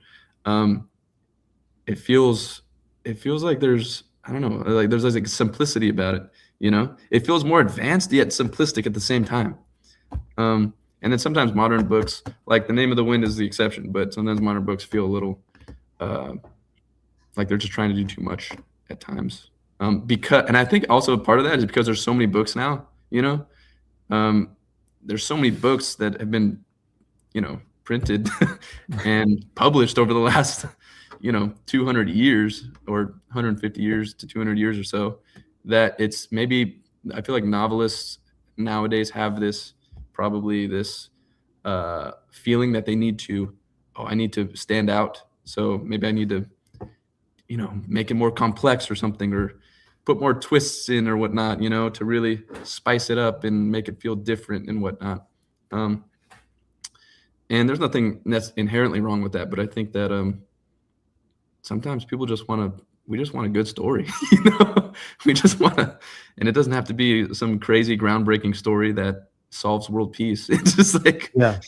it feels like there's, I don't know, like there's like simplicity about it. You know, it feels more advanced yet simplistic at the same time. And then sometimes modern books, like The Name of the Wind is the exception, but sometimes modern books feel a little like they're just trying to do too much at times. And I think also part of that is because there's so many books now, you know, there's so many books that have been, you know, printed and published over the last, you know, 200 years or 150 years to 200 years or so, that it's maybe, I feel like novelists nowadays have this, probably this feeling that they need to, I need to stand out. So maybe I need to, you know, make it more complex or something, or put more twists in or whatnot, you know, to really spice it up and make it feel different and whatnot. And there's nothing that's inherently wrong with that, but I think that sometimes people just we just want a good story, you know. We just want to, and it doesn't have to be some crazy groundbreaking story that solves world peace. It's just like, yeah.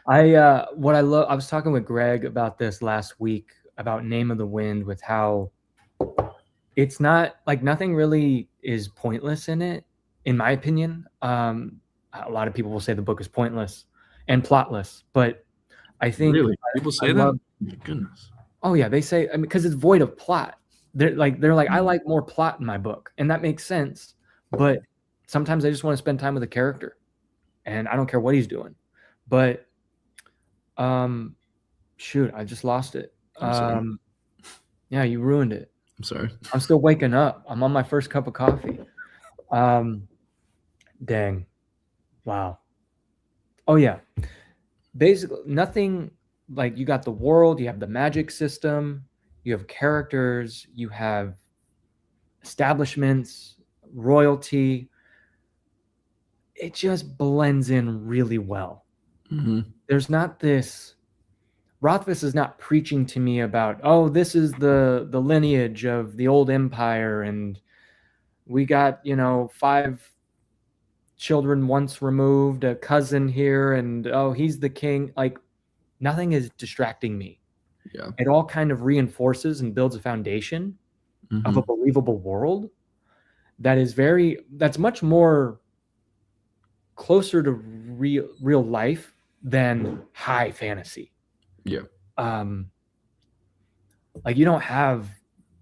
What I love, I was talking with Greg about this last week about Name of the Wind, with how it's not like, nothing really is pointless in it, in my opinion. A lot of people will say the book is pointless and plotless, but I think really people say that. Goodness. Oh yeah, they say, I mean, because it's void of plot. They're like, I like more plot in my book, and that makes sense. But sometimes I just want to spend time with a character, and I don't care what he's doing. But shoot, I just lost it. Yeah, you ruined it. I'm sorry. I'm still waking up. I'm on my first cup of coffee. Dang. Wow. Oh yeah. Basically, nothing. Like, you got the world, you have the magic system, you have characters, you have establishments, royalty. It just blends in really well. Mm-hmm. There's not this, Rothfuss is not preaching to me about, oh, this is the lineage of the old empire, and we got, you know, 5 children once removed, a cousin here, and oh, he's the king. Like, nothing is distracting me. Yeah. It all kind of reinforces and builds a foundation of a believable world that's much more closer to real life than high fantasy. Yeah. Like, you don't have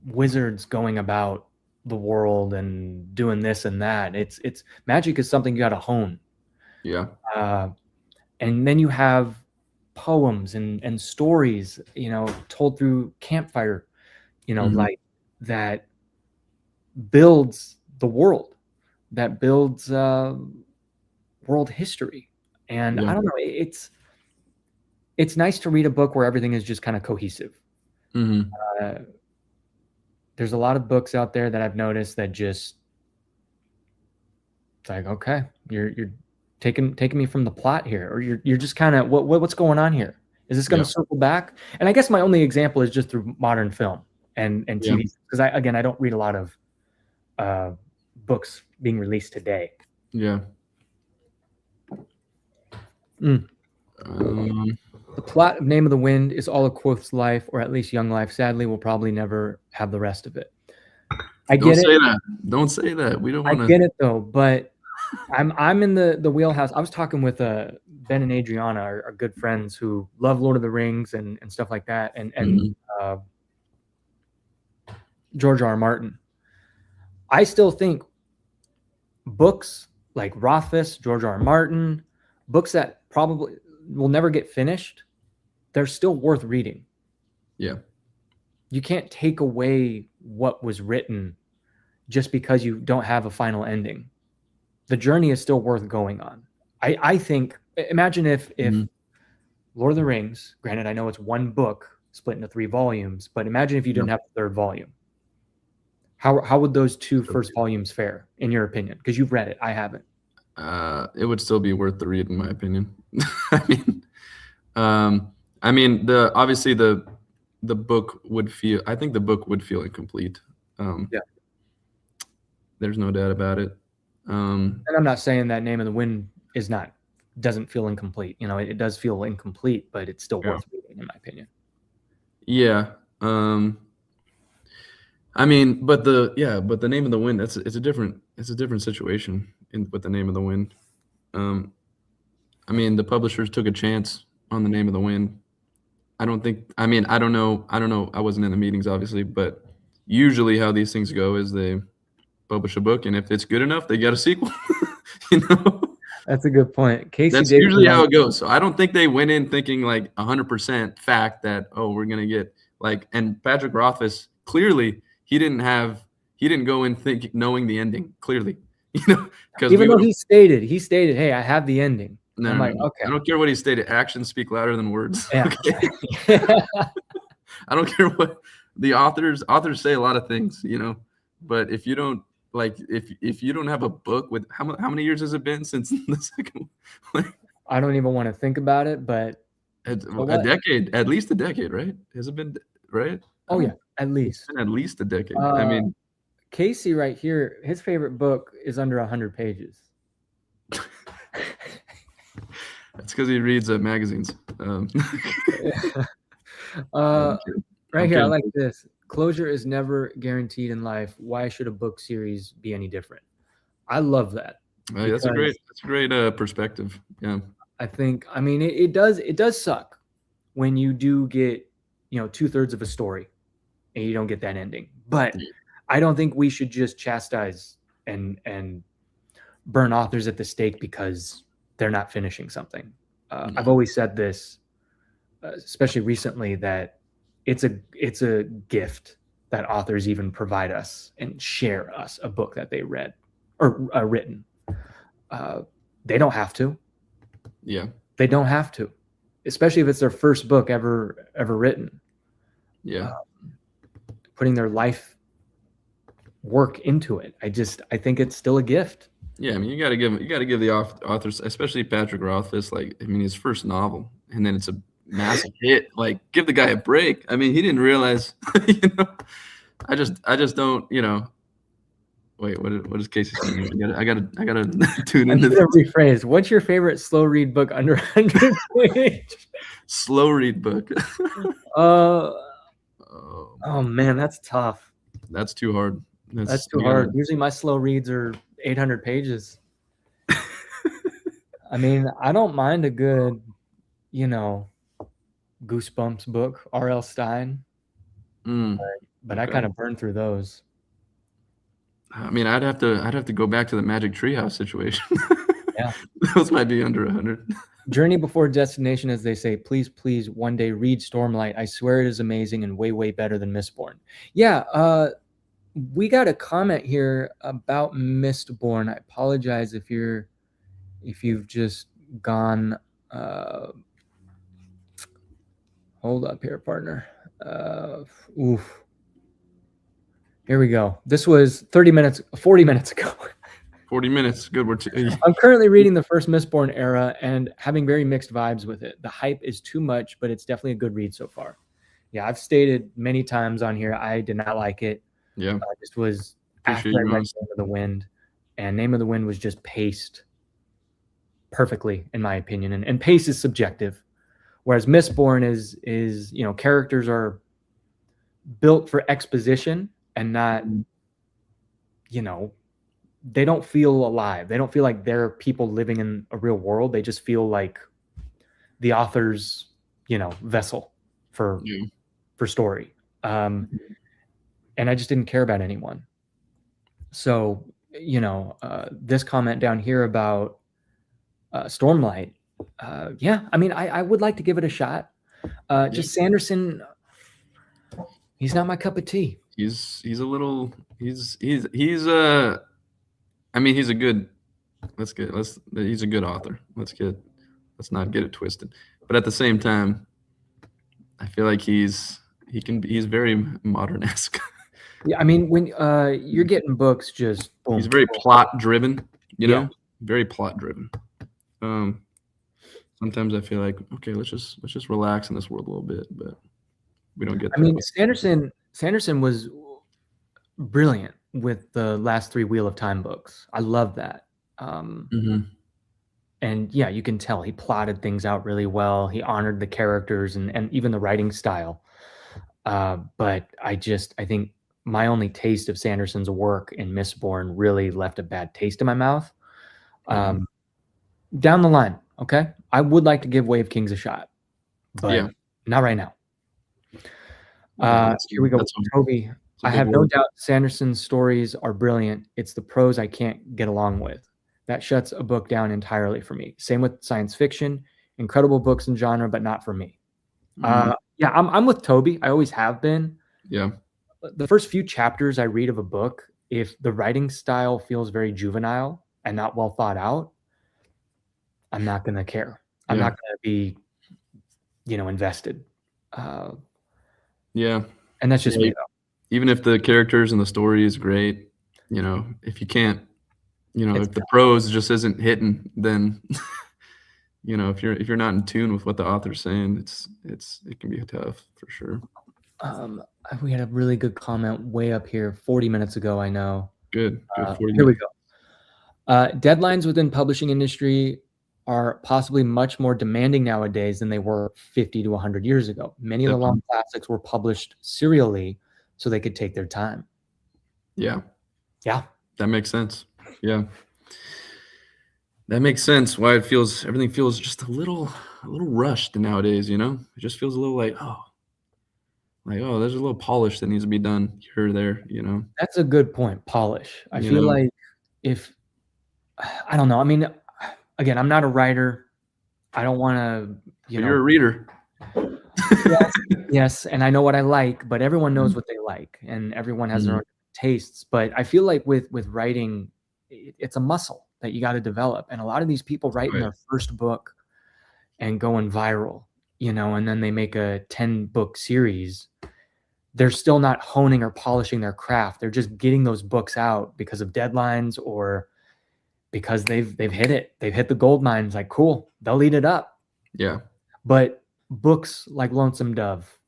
wizards going about the world and doing this and that. It's magic is something you got to hone. Yeah. And then you have poems and stories, you know, told through campfire, you know, like that builds the world, that builds world history. And I don't know, it's nice to read a book where everything is just kind of cohesive. There's a lot of books out there that I've noticed that just, it's like, okay, you're taking me from the plot here, or you're just kind of, what's going on here? Is this going to circle back? And I guess my only example is just through modern film and TV, because I don't read a lot of books being released today. Yeah. The plot of Name of the Wind is all of Quoth's life, or at least young life. Sadly, we'll probably never have the rest of it. I get it. Don't say that. We don't want to. I get it though, but I'm in the wheelhouse. I was talking with Ben and Adriana, our good friends who love Lord of the Rings and stuff like that, and George R. R. Martin. I still think books like Rothfuss, George R. R. Martin, books that probably will never get finished, they're still worth reading. Yeah. You can't take away what was written just because you don't have a final ending. The journey is still worth going on. I think, imagine if Lord of the Rings, granted, I know it's one book split into 3 volumes, but imagine if you didn't have the 3rd volume. How would those 2 first volumes fare, in your opinion? Because you've read it, I haven't. It would still be worth the read, in my opinion. I mean, I mean, obviously the book would feel. I think the book would feel incomplete. Yeah. There's no doubt about it. And I'm not saying that Name of the Wind doesn't feel incomplete. You know, it does feel incomplete, but it's still worth reading, in my opinion. Yeah. I mean, but the Name of the Wind, it's a different situation with the Name of the Wind. I mean, the publishers took a chance on the Name of the Wind. I don't know. I wasn't in the meetings, obviously, but usually how these things go is they publish a book, and if it's good enough, they get a sequel. You know? That's a good point. That's usually how it goes. So I don't think they went in thinking like 100% fact that, oh, we're going to get like, and Patrick Rothfuss, clearly he didn't go in knowing the ending, clearly, you know, because even though he stated, hey, I have the ending. No, I'm like, no. okay. I don't care what he stated. Actions speak louder than words. Yeah. Okay? I don't care what the authors say a lot of things, you know, but if you don't if you don't have a book with how many years has it been since the second one? I don't even want to think about it, but a decade, at least a decade, right? Has it been right? Oh yeah, at least. It's been at least a decade. I mean, Casey right here, his favorite book is under 100 pages. That's because he reads magazines. Right here, I like this. Closure is never guaranteed in life. Why should a book series be any different? I love that. That's a great perspective. Yeah. I mean, it does suck when you do get, 2/3 of a story and you don't get that ending. But I don't think we should just chastise and burn authors at the stake because they're not finishing something. I've always said this, especially recently, that it's a gift that authors even provide us and share us a book that they read or written. They don't have to. Yeah. They don't have to, especially if it's their first book ever written. Yeah. Putting their life work into it. I think it's still a gift. Yeah, I mean, you got to give the authors, especially Patrick Rothfuss, his first novel, and then it's a massive hit. Like, give the guy a break. I mean, he didn't realize, I just don't, Wait, what is Casey saying? I gotta tune into this. Rephrase. What's your favorite slow read book under 100 pages? Slow read book. Oh man, that's tough. That's too hard. That's too hard. Usually my slow reads are 800 pages. I mean, I don't mind a good, Goosebumps book, R.L. Stine. But I kind of burned through those. I mean, I'd have to go back to the Magic Treehouse situation. Yeah. Those might be under 100. Journey Before Destination, as they say. Please, please, one day read Stormlight. I swear it is amazing and way, way better than Mistborn. Yeah, we got a comment here about Mistborn. I apologize if you've just gone. Hold up here, partner. Oof. Here we go. This was 40 minutes ago. 40 minutes. Good. I'm currently reading the first Mistborn era and having very mixed vibes with it. The hype is too much, but it's definitely a good read so far. Yeah, I've stated many times on here I did not like it. Yeah. This was after I read Name of the Wind, and Name of the Wind was just paced perfectly, in my opinion. And pace is subjective, whereas Mistborn is characters are built for exposition and not, they don't feel alive. They don't feel like they're people living in a real world. They just feel like the author's, vessel for story. And I just didn't care about anyone. So, this comment down here about Stormlight, yeah, I mean, I would like to give it a shot. Just Sanderson, he's not my cup of tea. He's a little, he's he's a good, he's a good author. Let's not get it twisted. But at the same time, I feel like he's very modern-esque. Yeah, I mean, when you're getting books, just boom. He's very plot driven, very plot driven. Sometimes I feel like, okay, let's just relax in this world a little bit, but we don't get I that mean, way. Sanderson was brilliant with the last 3 Wheel of Time books. I love that. And yeah, you can tell he plotted things out really well. He honored the characters and even the writing style. But I think my only taste of Sanderson's work in Mistborn really left a bad taste in my mouth. Down the line, okay? I would like to give Way of Kings a shot, but not right now. Here we go. Toby, I have no doubt Sanderson's stories are brilliant. It's the prose I can't get along with. That shuts a book down entirely for me. Same with science fiction. Incredible books and genre, but not for me. Yeah, I'm with Toby. I always have been. Yeah. The first few chapters I read of a book, if the writing style feels very juvenile and not well thought out, I'm not going to care. I'm not going to be, invested. Yeah. And that's just me, though. Even if the characters and the story is great, if you can't, if the prose just isn't hitting, then, if you're not in tune with what the author's saying, it can be tough for sure. We had a really good comment way up here 40 minutes ago, I know. Good. Here we go. Deadlines within publishing industry are possibly much more demanding nowadays than they were 50 to 100 years ago. Many of the long classics were published serially so they could take their time. Yeah. Yeah. That makes sense. Yeah. That makes sense why everything feels just a little rushed nowadays, It just feels a little like, there's a little polish that needs to be done here or there, That's a good point, polish. I feel like I don't know. I mean, again, I'm not a writer. I don't want to, You're a reader. Yes, and I know what I like, but everyone knows what they like, and everyone has their own tastes. But I feel like with writing, it's a muscle that you got to develop. And a lot of these people writing their first book and going viral, and then they make a 10-book series. They're still not honing or polishing their craft. They're just getting those books out because of deadlines or because they've hit it. They've hit the gold mines. Like, cool, they'll eat it up. Yeah. But books like Lonesome Dove,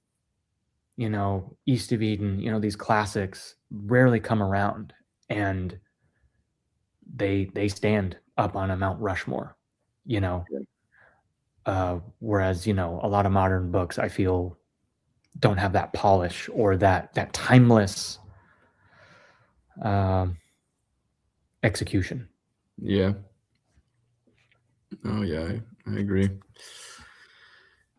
East of Eden, these classics rarely come around, and they stand up on a Mount Rushmore, whereas, a lot of modern books I feel don't have that polish or that timeless execution. Yeah. Oh yeah, I agree.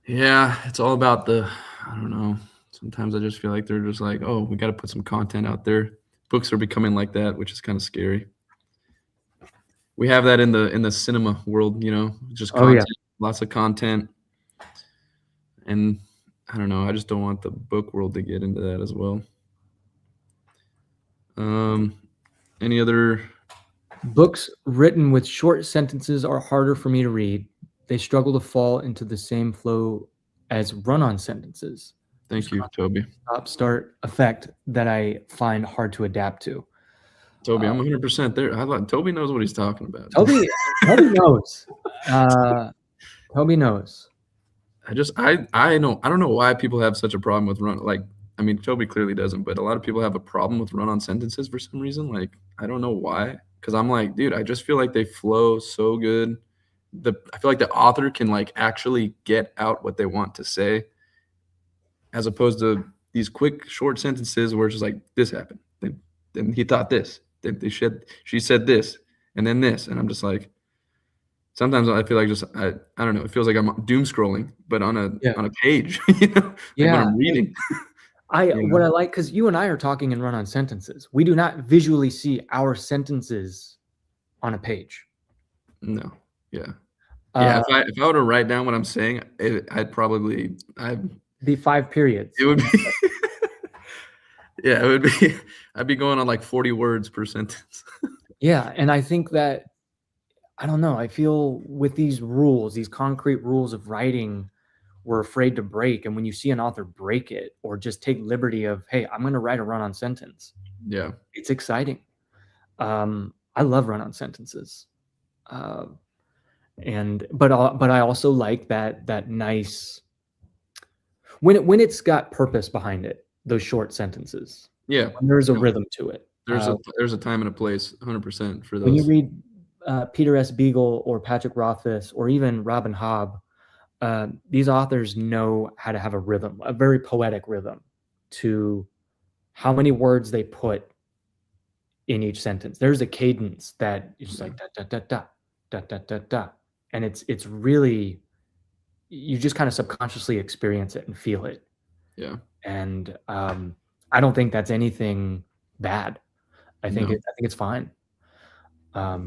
Yeah, it's all about I don't know. Sometimes I just feel like they're just like, oh, we got to put some content out there. Books are becoming like that, which is kind of scary. We have that in the cinema world, just content, lots of content. And I don't know, I just don't want the book world to get into that as well. Any other books written with short sentences are harder for me to read. They struggle to fall into the same flow as run-on sentences. Thank you, Toby. Stop-start effect that I find hard to adapt to. Toby, I'm 100% there. Toby knows what he's talking about. Toby knows. Toby knows. I don't know why people have such a problem with Toby clearly doesn't, but a lot of people have a problem with run-on sentences for some reason. Like, I don't know why. Because I'm like, dude, I just feel like they flow so good. I feel like the author can actually get out what they want to say, as opposed to these quick, short sentences where it's just like, this happened. Then he thought this. Then she said this, and then this. And I'm just like, sometimes I feel like I don't know. It feels like I'm doom scrolling, but on a page, when I'm reading. What I like, because you and I are talking in run-on sentences. We do not visually see our sentences on a page. No. Yeah. Yeah. If I were to write down what I'm saying, I'd be 5 periods. It would be. Yeah, it would be. I'd be going on like 40 words per sentence. Yeah, and I think that, I don't know, I feel with these rules, these concrete rules of writing, we're afraid to break. And when you see an author break it or just take liberty of, hey, I'm going to write a run-on sentence. Yeah, it's exciting. I love run-on sentences. But I also like that nice when it's got purpose behind it, those short sentences. Yeah, When there's a rhythm to it. There's a time and a place, 100% for those. When you read Peter S. Beagle or Patrick Rothfuss or even Robin Hobb, these authors know how to have a rhythm, a very poetic rhythm to how many words they put in each sentence. There's a cadence that is like da da da da da da da da, and it's really, you just kind of subconsciously experience it and feel it. Yeah. And I don't think that's anything bad. I think it's fine. I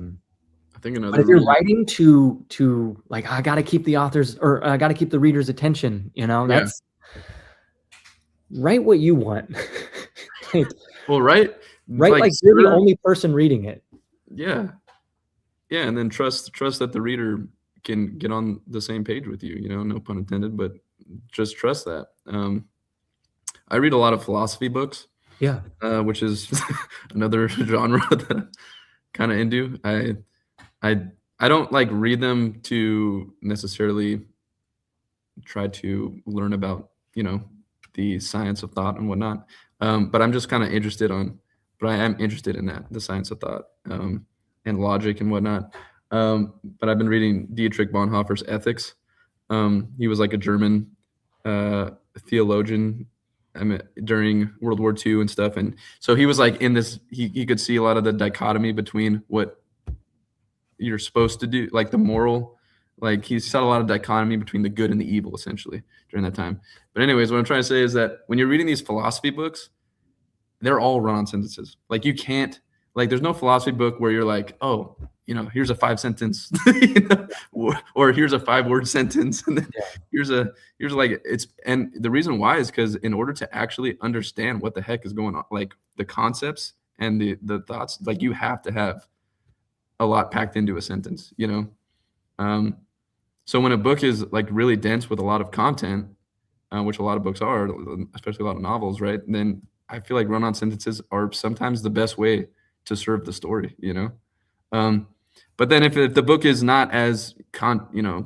think but if you're writing to like, I got to keep the authors, or I got to keep the reader's attention, that's write what you want. Well, right, like you're the only person reading it. Yeah, and then trust that the reader can get on the same page with you. No pun intended, but just trust that. I read a lot of philosophy books. Yeah, which is another genre that I'm kind of into. I don't like read them to necessarily try to learn about the science of thought and whatnot, but I'm just kind of interested but I am interested in that, the science of thought, and logic and whatnot. But I've been reading Dietrich Bonhoeffer's Ethics. He was like a German theologian during World War II and stuff, and so he was like in this. He could see a lot of the dichotomy between what you're supposed to do, like the moral. Like he saw a lot of dichotomy between the good and the evil, essentially, during that time. But anyways, what I'm trying to say is that when you're reading these philosophy books, they're all run-on sentences. Like you can't, like there's no philosophy book where you're like, oh, here's a 5-sentence, or here's a 5-word sentence, and then here's like it's. And the reason why is because in order to actually understand what the heck is going on, like the concepts and the thoughts, like you have to have a lot packed into a sentence, So when a book is like really dense with a lot of content, which a lot of books are, especially a lot of novels, right? Then I feel like run-on sentences are sometimes the best way to serve the story, But then if the book is not as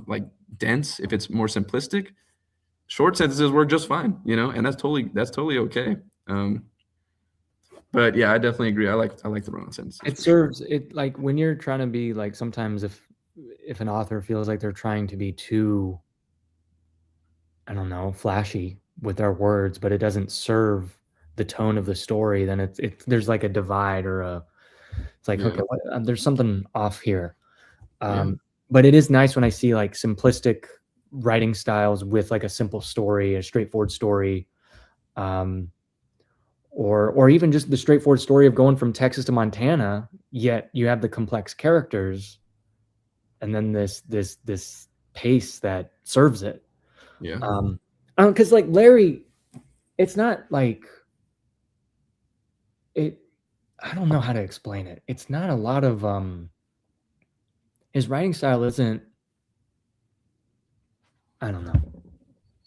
like dense, if it's more simplistic, short sentences work just fine, and that's totally okay. But yeah, I definitely agree. I like the run-on sentences. It serves it, like when you're trying to be like, sometimes if an author feels like they're trying to be too, I don't know, flashy with their words, but it doesn't serve the tone of the story, then there's like a divide, or it's like, okay, there's something off here. But it is nice when I see like simplistic writing styles with like a simple story, a straightforward story, or even just the straightforward story of going from Texas to Montana, yet you have the complex characters, and then this pace that serves it. Yeah. Because like Larry, it's not like it. I don't know how to explain it. It's not a lot of his writing style isn't. I don't know.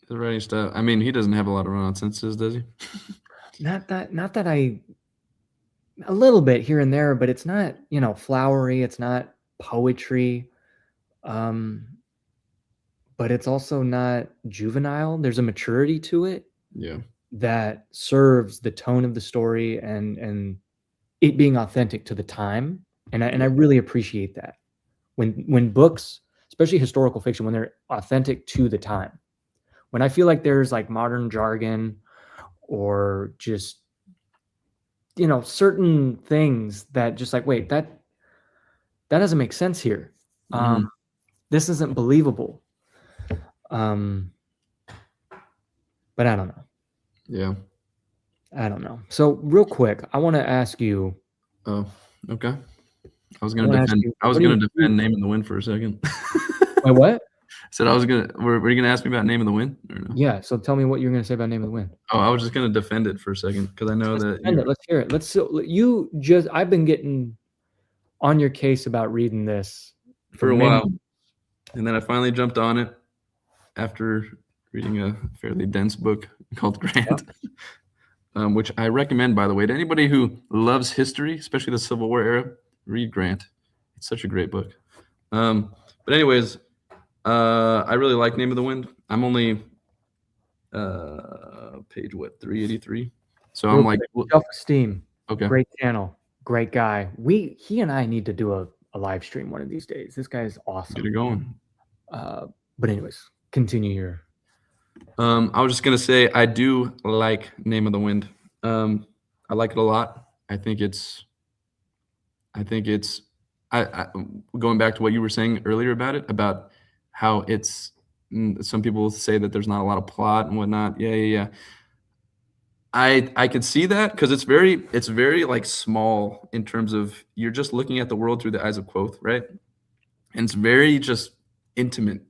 The writing style. I mean, he doesn't have a lot of run-on sentences, does he? Not that a little bit here and there, but it's not, flowery. It's not poetry. But it's also not juvenile. There's a maturity to it. Yeah. That serves the tone of the story and it being authentic to the time. And I really appreciate that. When books, especially historical fiction, when they're authentic to the time. When I feel like there's like modern jargon or just, certain things that just like, wait, that doesn't make sense here. This isn't believable. But I don't know. Yeah. I don't know. So real quick, I want to ask you. Oh, okay. I was going to defend Name in the Wind for a second. Wait, what? Said I was going to. Were you going to ask me about Name in the Wind or no? Yeah. So tell me what you're going to say about Name of the Wind. Oh, I was just going to defend it for a second because I know that. Let's hear it. I've been getting on your case about reading this for a while, and then I finally jumped on it after reading a fairly dense book called Grant, which I recommend, by the way, to anybody who loves history, especially the Civil War era. Read Grant. It's such a great book. But anyways, I really like Name of the Wind. I'm only page 383. So I'm like Self-esteem. Okay. Great channel. Great guy. He and I need to do a live stream one of these days. This guy is awesome. Get it going. But anyways, continue your. I was just gonna say I do like Name of the Wind. I like it a lot. I think it's I going back to what you were saying earlier about how it's some people say that there's not a lot of plot and whatnot. Yeah. I could see that because it's very like small in terms of you're just looking at the world through the eyes of Quoth, right? And it's very just intimate,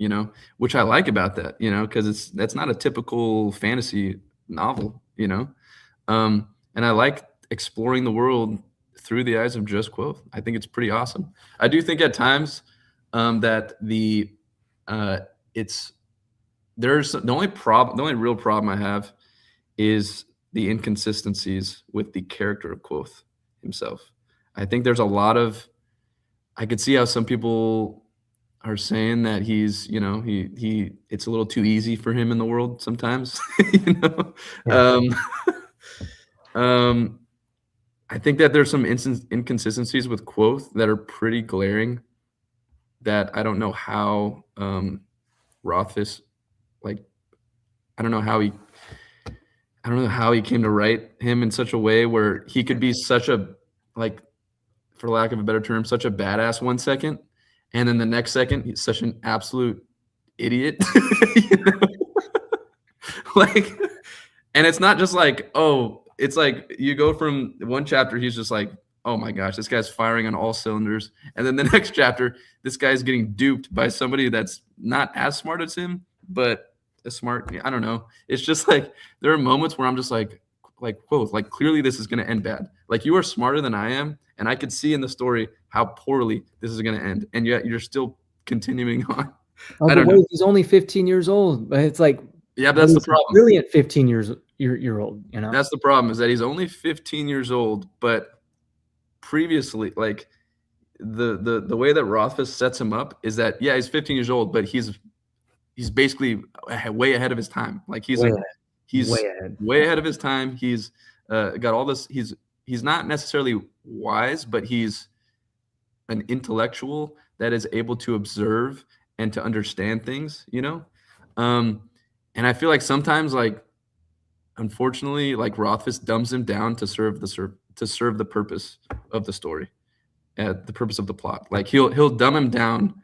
which I like about that, because that's not a typical fantasy novel, and I like exploring the world through the eyes of just Quoth. I think it's pretty awesome. I do think at times that there's the only real problem I have is the inconsistencies with the character of Quoth himself. I think there's a lot of I could see how some people are saying that he's, it's a little too easy for him in the world sometimes, Yeah. I think that there's some inconsistencies with Quoth that are pretty glaring that I don't know how Rothfuss, like, I don't know how he came to write him in such a way where he could be such a, like, for lack of a better term, such a badass 1 second, and then the next second he's such an absolute idiot. Like, and it's not just like, oh, it's like you go from one chapter, he's just like, oh my gosh, this guy's firing on all cylinders, and then the next chapter, this guy's getting duped by somebody that's not as smart as him, but as smart. I don't know. It's just like there are moments where I'm just like, whoa, like clearly this is going to end bad. Like you are smarter than I am, and I could see in the story how poorly this is going to end, and yet you're still continuing on. I don't know. He's only 15 years old, but it's like, yeah, but that's the problem. Brilliant 15 years old, That's the problem, is that he's only 15 years old, but previously, like the way that Rothfuss sets him up is that, yeah, he's 15 years old, but he's basically way ahead of his time. Like he's way ahead of his time. He's got all this. He's not necessarily wise, but he's an intellectual that is able to observe and to understand things, and I feel like sometimes, like, unfortunately, like Rothfuss dumbs him down to serve the purpose of the story, the purpose of the plot. Like he'll dumb him down,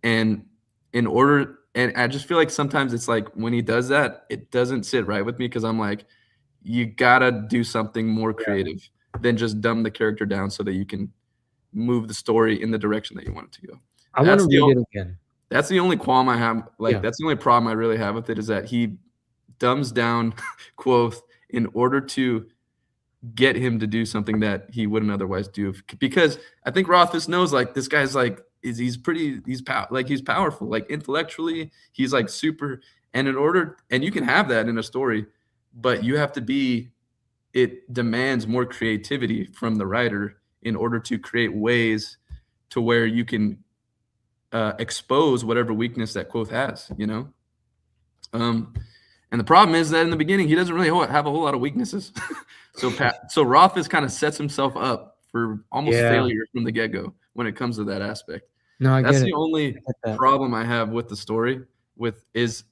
and I just feel like sometimes it's like when he does that, it doesn't sit right with me, because I'm like, you gotta do something more creative than just dumb the character down so that you can move the story in the direction that you want it to go. I want to read it again. That's the only qualm I have. Like, that's the only problem I really have with it, is that he dumbs down Quoth in order to get him to do something that he wouldn't otherwise do. Because I think Rothfuss knows, like, this guy's like, he's powerful, like intellectually, he's like super. And you can have that in a story, but you have to it demands more creativity from the writer in order to create ways to where you can expose whatever weakness that Quoth has, and the problem is that in the beginning he doesn't really have a whole lot of weaknesses. So Rothfuss kind of sets himself up for almost failure from the get-go when it comes to that aspect. No, that's the only problem I have with the story is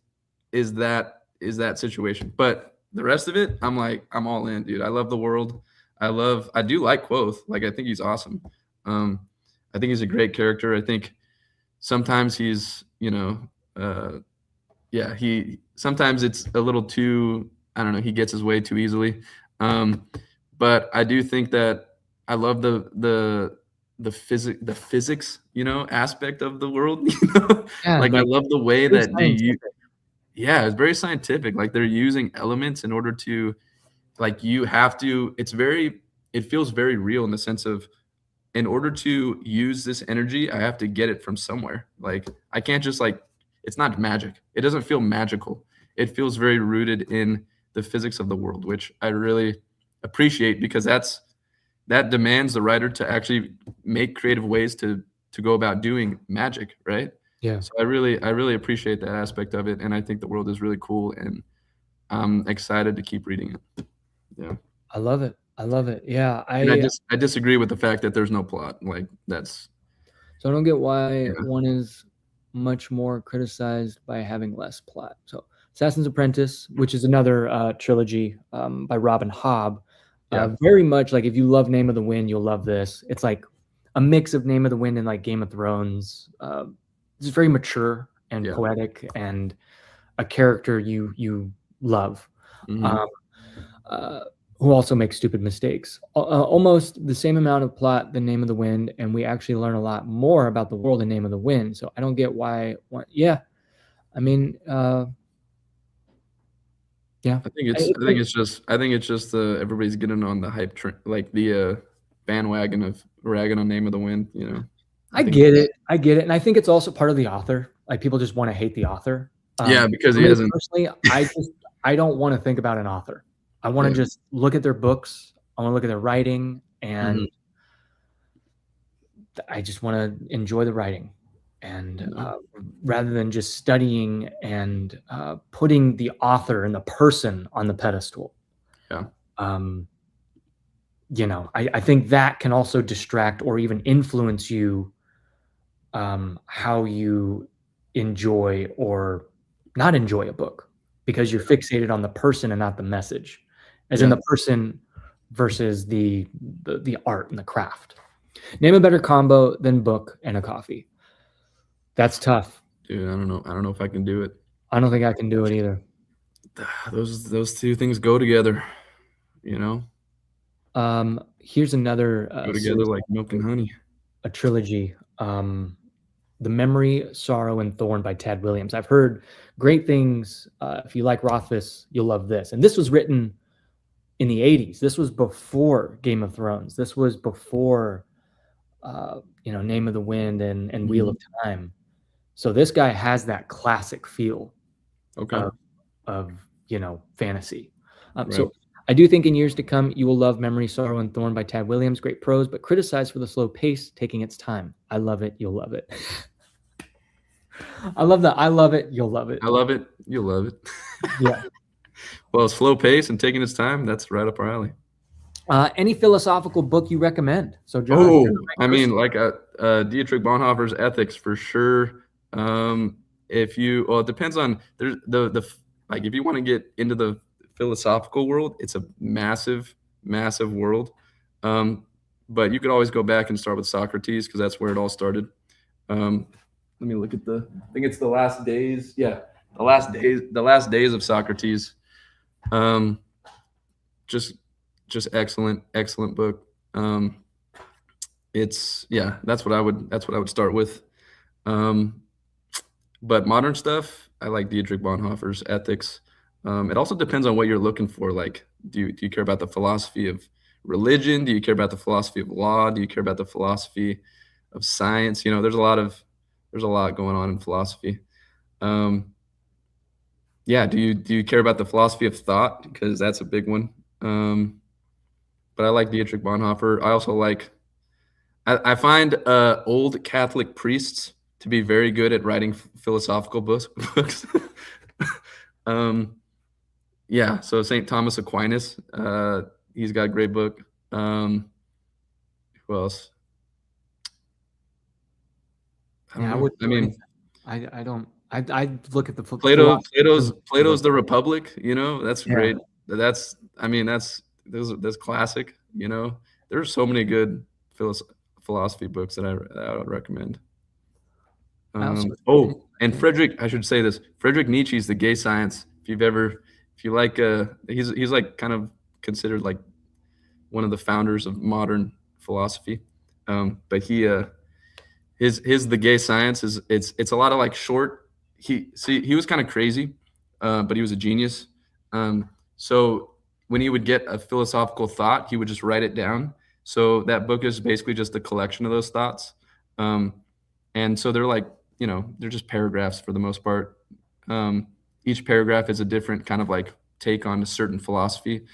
that situation. But the rest of it, I'm all in, dude. I love the world. I do like Quoth. Like, I think he's awesome. I think he's a great character. I think sometimes he's, sometimes it's a little too, I don't know, he gets his way too easily. But I do think that I love the physics, aspect of the world. Like, I love the way that it's very scientific. Like, they're using elements in order to, like, it feels very real in the sense of, in order to use this energy, I have to get it from somewhere. Like, I can't just, like, it's not magic. It doesn't feel magical. It feels very rooted in the physics of the world, which I really appreciate, because that demands the writer to actually make creative ways to to go about doing magic, right? Yeah. So I really appreciate that aspect of it, and I think the world is really cool, and I'm excited to keep reading it. Yeah. I love it. I love it. Yeah. And I disagree with the fact that there's no plot. Like, that's. So I don't get why one is much more criticized by having less plot. So Assassin's Apprentice, which is another trilogy by Robin Hobb, very much like, if you love Name of the Wind, you'll love this. It's like a mix of Name of the Wind and like Game of Thrones. It's very mature and poetic, and a character you love. Who also makes stupid mistakes. Almost the same amount of plot than Name of the Wind, and we actually learn a lot more about the world in Name of the Wind. So I don't get why. Yeah, I mean, yeah. I think it's just everybody's getting on the hype train, like the bandwagon of ragging on Name of the Wind. You know, I get it, and I think it's also part of the author. Like, people just want to hate the author. Because he hasn't. Personally, I don't want to think about an author. I want to just look at their books. I want to look at their writing, and I just want to enjoy the writing. And rather than just studying and putting the author and the person on the pedestal. You know, I think that can also distract or even influence you, how you enjoy or not enjoy a book, because you're fixated on the person and not the message. As in the person versus the art and the craft. Name a better combo than book and a coffee. That's tough. Dude, I don't know if I can do it. I don't think I can do it either. Those two things go together, you know? Here's another go together like milk and honey. A trilogy. The Memory, Sorrow, and Thorn by Tad Williams. I've heard great things. If you like Rothfuss, you'll love this. And this was written in the 80s. This was before Game of Thrones. This was before, Name of the Wind and Wheel of Time. So this guy has that classic feel of fantasy. So I do think in years to come, you will love Memory, Sorrow, and Thorn by Tad Williams. Great prose, but criticized for the slow pace, taking its time. I love it. You'll love it. I love that. I love it. You'll love it. I love it. You'll love it. Yeah. Well, slow pace and taking its time, that's right up our alley. Any philosophical book you recommend? So, John, I mean, like Dietrich Bonhoeffer's Ethics for sure. It depends on like, if you want to get into the philosophical world, it's a massive world. But you could always go back and start with Socrates, because that's where it all started. Let me look at I think it's The Last Days. Yeah, The Last Days of Socrates. Just excellent book. That's what I would start with. But modern stuff, I like Dietrich Bonhoeffer's Ethics. It also depends on what you're looking for. Like, do you care about the philosophy of religion? Do you care about the philosophy of law? Do you care about the philosophy of science? You know, there's a lot going on in philosophy. Do you care about the philosophy of thought? Because that's a big one. But I like Dietrich Bonhoeffer. I also I find old Catholic priests to be very good at writing philosophical books. So St. Thomas Aquinas, he's got a great book. Who else? I look at the Plato's The Republic. You know, that's great. That's classic. You know, there's so many good philosophy books that I would recommend. And I should say this. Friedrich Nietzsche's The Gay Science. If you like, he's like kind of considered like one of the founders of modern philosophy. But his The Gay Science it's a lot of like short. He was kind of crazy, but he was a genius. So when he would get a philosophical thought, he would just write it down. So that book is basically just a collection of those thoughts. And so they're like, they're just paragraphs for the most part. Each paragraph is a different kind of like take on a certain philosophy.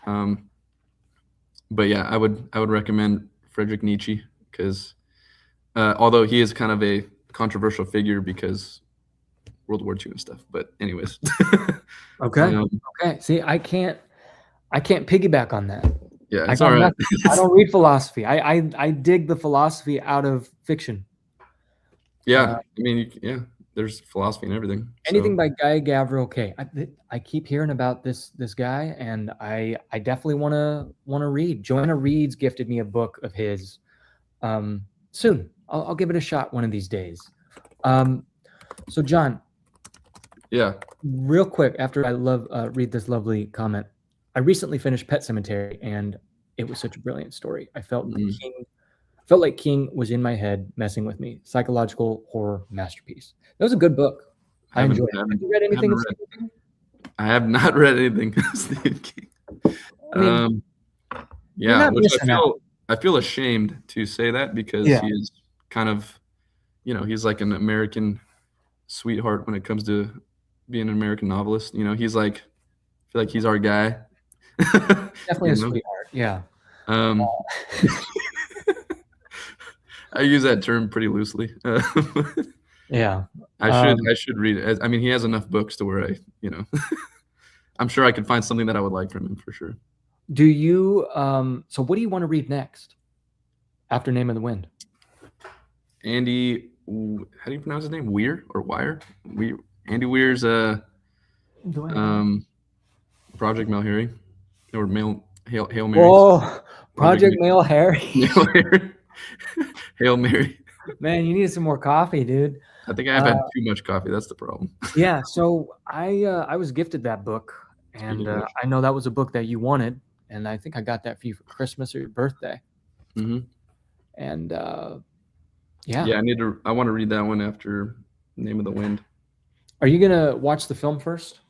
But yeah, I would recommend Friedrich Nietzsche, because Although he is kind of a controversial figure because World War II and stuff. But anyways. Okay. Okay. See, I can't piggyback on that. Yeah, it's all right. I don't read philosophy. I dig the philosophy out of fiction. Yeah, I mean, yeah, there's philosophy and everything. Anything by Guy Gavriel. Okay, I keep hearing about this guy, and I definitely want to read. Joanna Reed's gifted me a book of his. Soon, I'll give it a shot one of these days. So John. Yeah. Real quick, after I read this lovely comment, I recently finished Pet Sematary, and it was such a brilliant story. I felt like King was in my head, messing with me. Psychological horror masterpiece. That was a good book. I enjoyed it. Have you read anything? I have not read anything Stephen King. I mean, yeah, which I feel ashamed to say that because he is kind of, he's like an American sweetheart when it comes to being an American novelist. He's like, I feel like he's our guy. Definitely a sweetheart. Yeah. I use that term pretty loosely. Yeah. I should read it. I mean, he has enough books to where I'm sure I could find something that I would like from him for sure. Do you so what do you want to read next after Name of the Wind? Andy, how do you pronounce his name? Weir or Wire? Andy Weir's Project Hail Mary or Hail Mary. Oh, Project Hail Mary. Hail Mary. Man, you need some more coffee, dude. I think I've had too much coffee. That's the problem. Yeah, so I was gifted that book, and I know that was a book that you wanted, and I think I got that for you for Christmas or your birthday. Mm-hmm. And yeah, I want to read that one after Name of the Wind. Are you gonna watch the film first?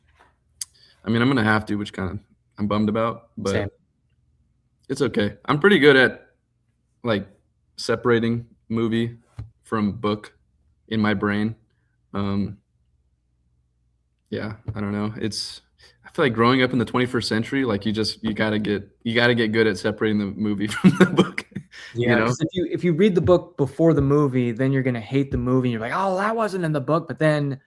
I mean, I'm gonna have to, which kind of I'm bummed about, but Same. It's okay. I'm pretty good at like separating movie from book in my brain. Yeah, I don't know. I feel like growing up in the 21st century, like you gotta get good at separating the movie from the book. Yeah, because if you read the book before the movie, then you're gonna hate the movie. And you're like, oh, that wasn't in the book. But then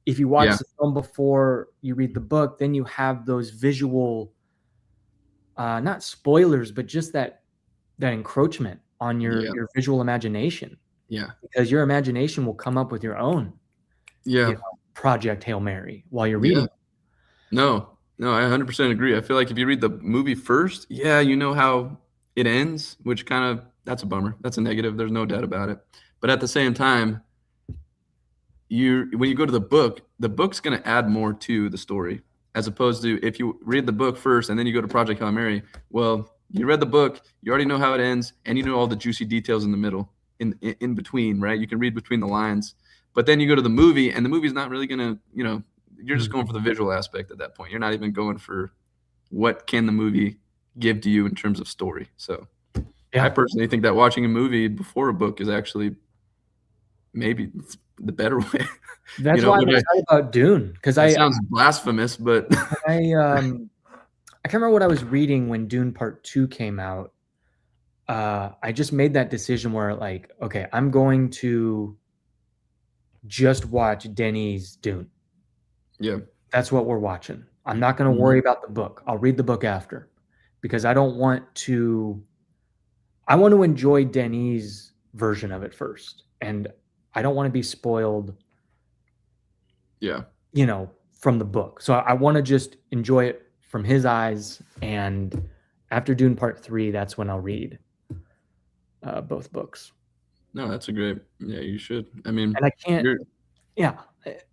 if you watch the film before you read the book, then you have those visual, not spoilers, but just that encroachment on your visual imagination. Yeah, because your imagination will come up with your own. Project Hail Mary while you're reading. No, I 100% agree. I feel like if you read the movie first, you know how it ends, which that's a bummer. That's a negative. There's no doubt about it. But at the same time, when you go to the book's going to add more to the story as opposed to if you read the book first and then you go to Project Hail Mary. Well, you read the book, you already know how it ends, and you know all the juicy details in the middle, in between, right? You can read between the lines. But then you go to the movie, and the movie's not really going to, you're just going for the visual aspect at that point. You're not even going for what can the movie give to you in terms of story. So I personally think that watching a movie before a book is actually maybe the better way. That's why I'm excited about Dune. Because it sounds blasphemous, but I can't remember what I was reading when Dune Part 2 came out. I just made that decision where like, okay, I'm going to just watch Denis Dune. Yeah. That's what we're watching. I'm not going to worry about the book. I'll read the book after because I want to enjoy Denis' version of it first. And I don't want to be spoiled. Yeah. From the book. So I want to just enjoy it from his eyes. And after Dune Part 3, that's when I'll read both books. No, that's a great. Yeah, you should. I mean, and I can't.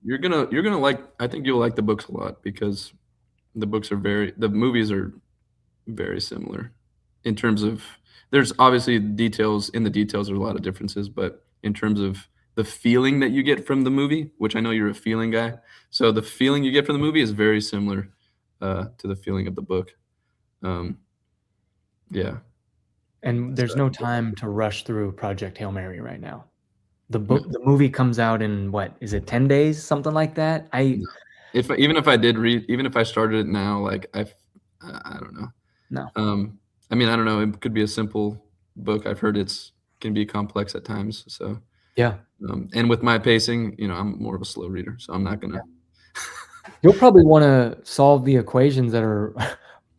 You're gonna like. I think you'll like the books a lot because the movies are very similar in terms of. There's obviously details. In the details, there's a lot of differences, but in terms of the feeling that you get from the movie, which I know you're a feeling guy, so the feeling you get from the movie is very similar to the feeling of the book. Yeah. And there's no time to rush through Project Hail Mary right now. The movie comes out in what is it, 10 days, something like that? Even if I started it now, like I don't know. No. I mean, I don't know. It could be a simple book. I've heard it's can be complex at times. So yeah. And with my pacing, I'm more of a slow reader, so I'm not gonna. You'll probably want to solve the equations that are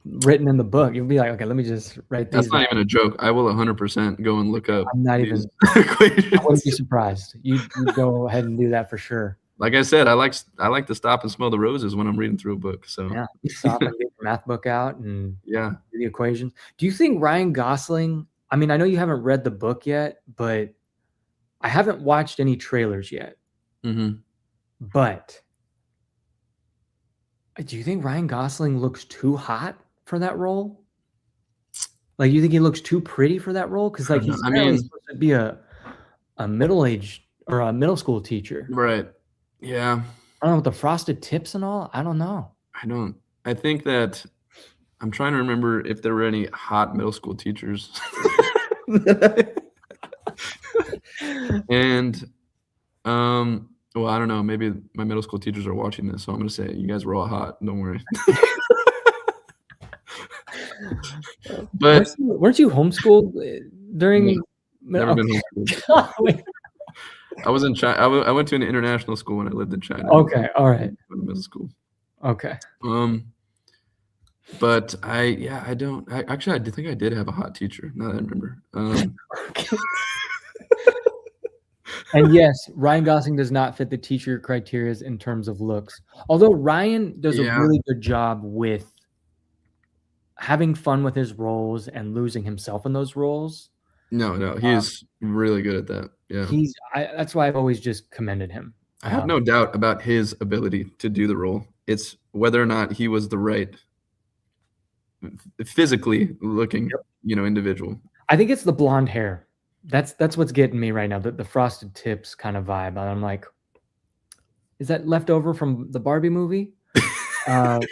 written in the book. You'll be like, okay, let me just write these. That's not even a joke. I will 100% go and look up. I'm not even. Equations. I wouldn't be surprised. You go ahead and do that for sure. Like I said, I like to stop and smell the roses when I'm reading through a book. So yeah, stop and get your math book out and do the equations. Do you think Ryan Gosling? I mean, I know you haven't read the book yet, but I haven't watched any trailers yet. Mm-hmm. But do you think Ryan Gosling looks too hot for that role? Like, you think he looks too pretty for that role? Because, like, he's supposed to be a middle-aged or a middle school teacher. Right. Yeah. I don't know, with the frosted tips and all. I don't know. I think that I'm trying to remember if there were any hot middle school teachers. And, well, I don't know. Maybe my middle school teachers are watching this, so I'm going to say you guys were all hot. Don't worry. But weren't you homeschooled during? Never been homeschooled. I was in China. I went to an international school when I lived in China. Okay, all right. Middle school. Okay. But I think I did have a hot teacher. Now that I remember. Okay. And yes, Ryan Gosling does not fit the teacher criteria in terms of looks. Although Ryan does a really good job with having fun with his roles and losing himself in those roles. No, he's really good at that. Yeah. That's why I've always just commended him. I have no doubt about his ability to do the role. It's whether or not he was the right physically looking, individual. I think it's the blonde hair. That's what's getting me right now. The frosted tips kind of vibe. I'm like, is that left over from the Barbie movie? And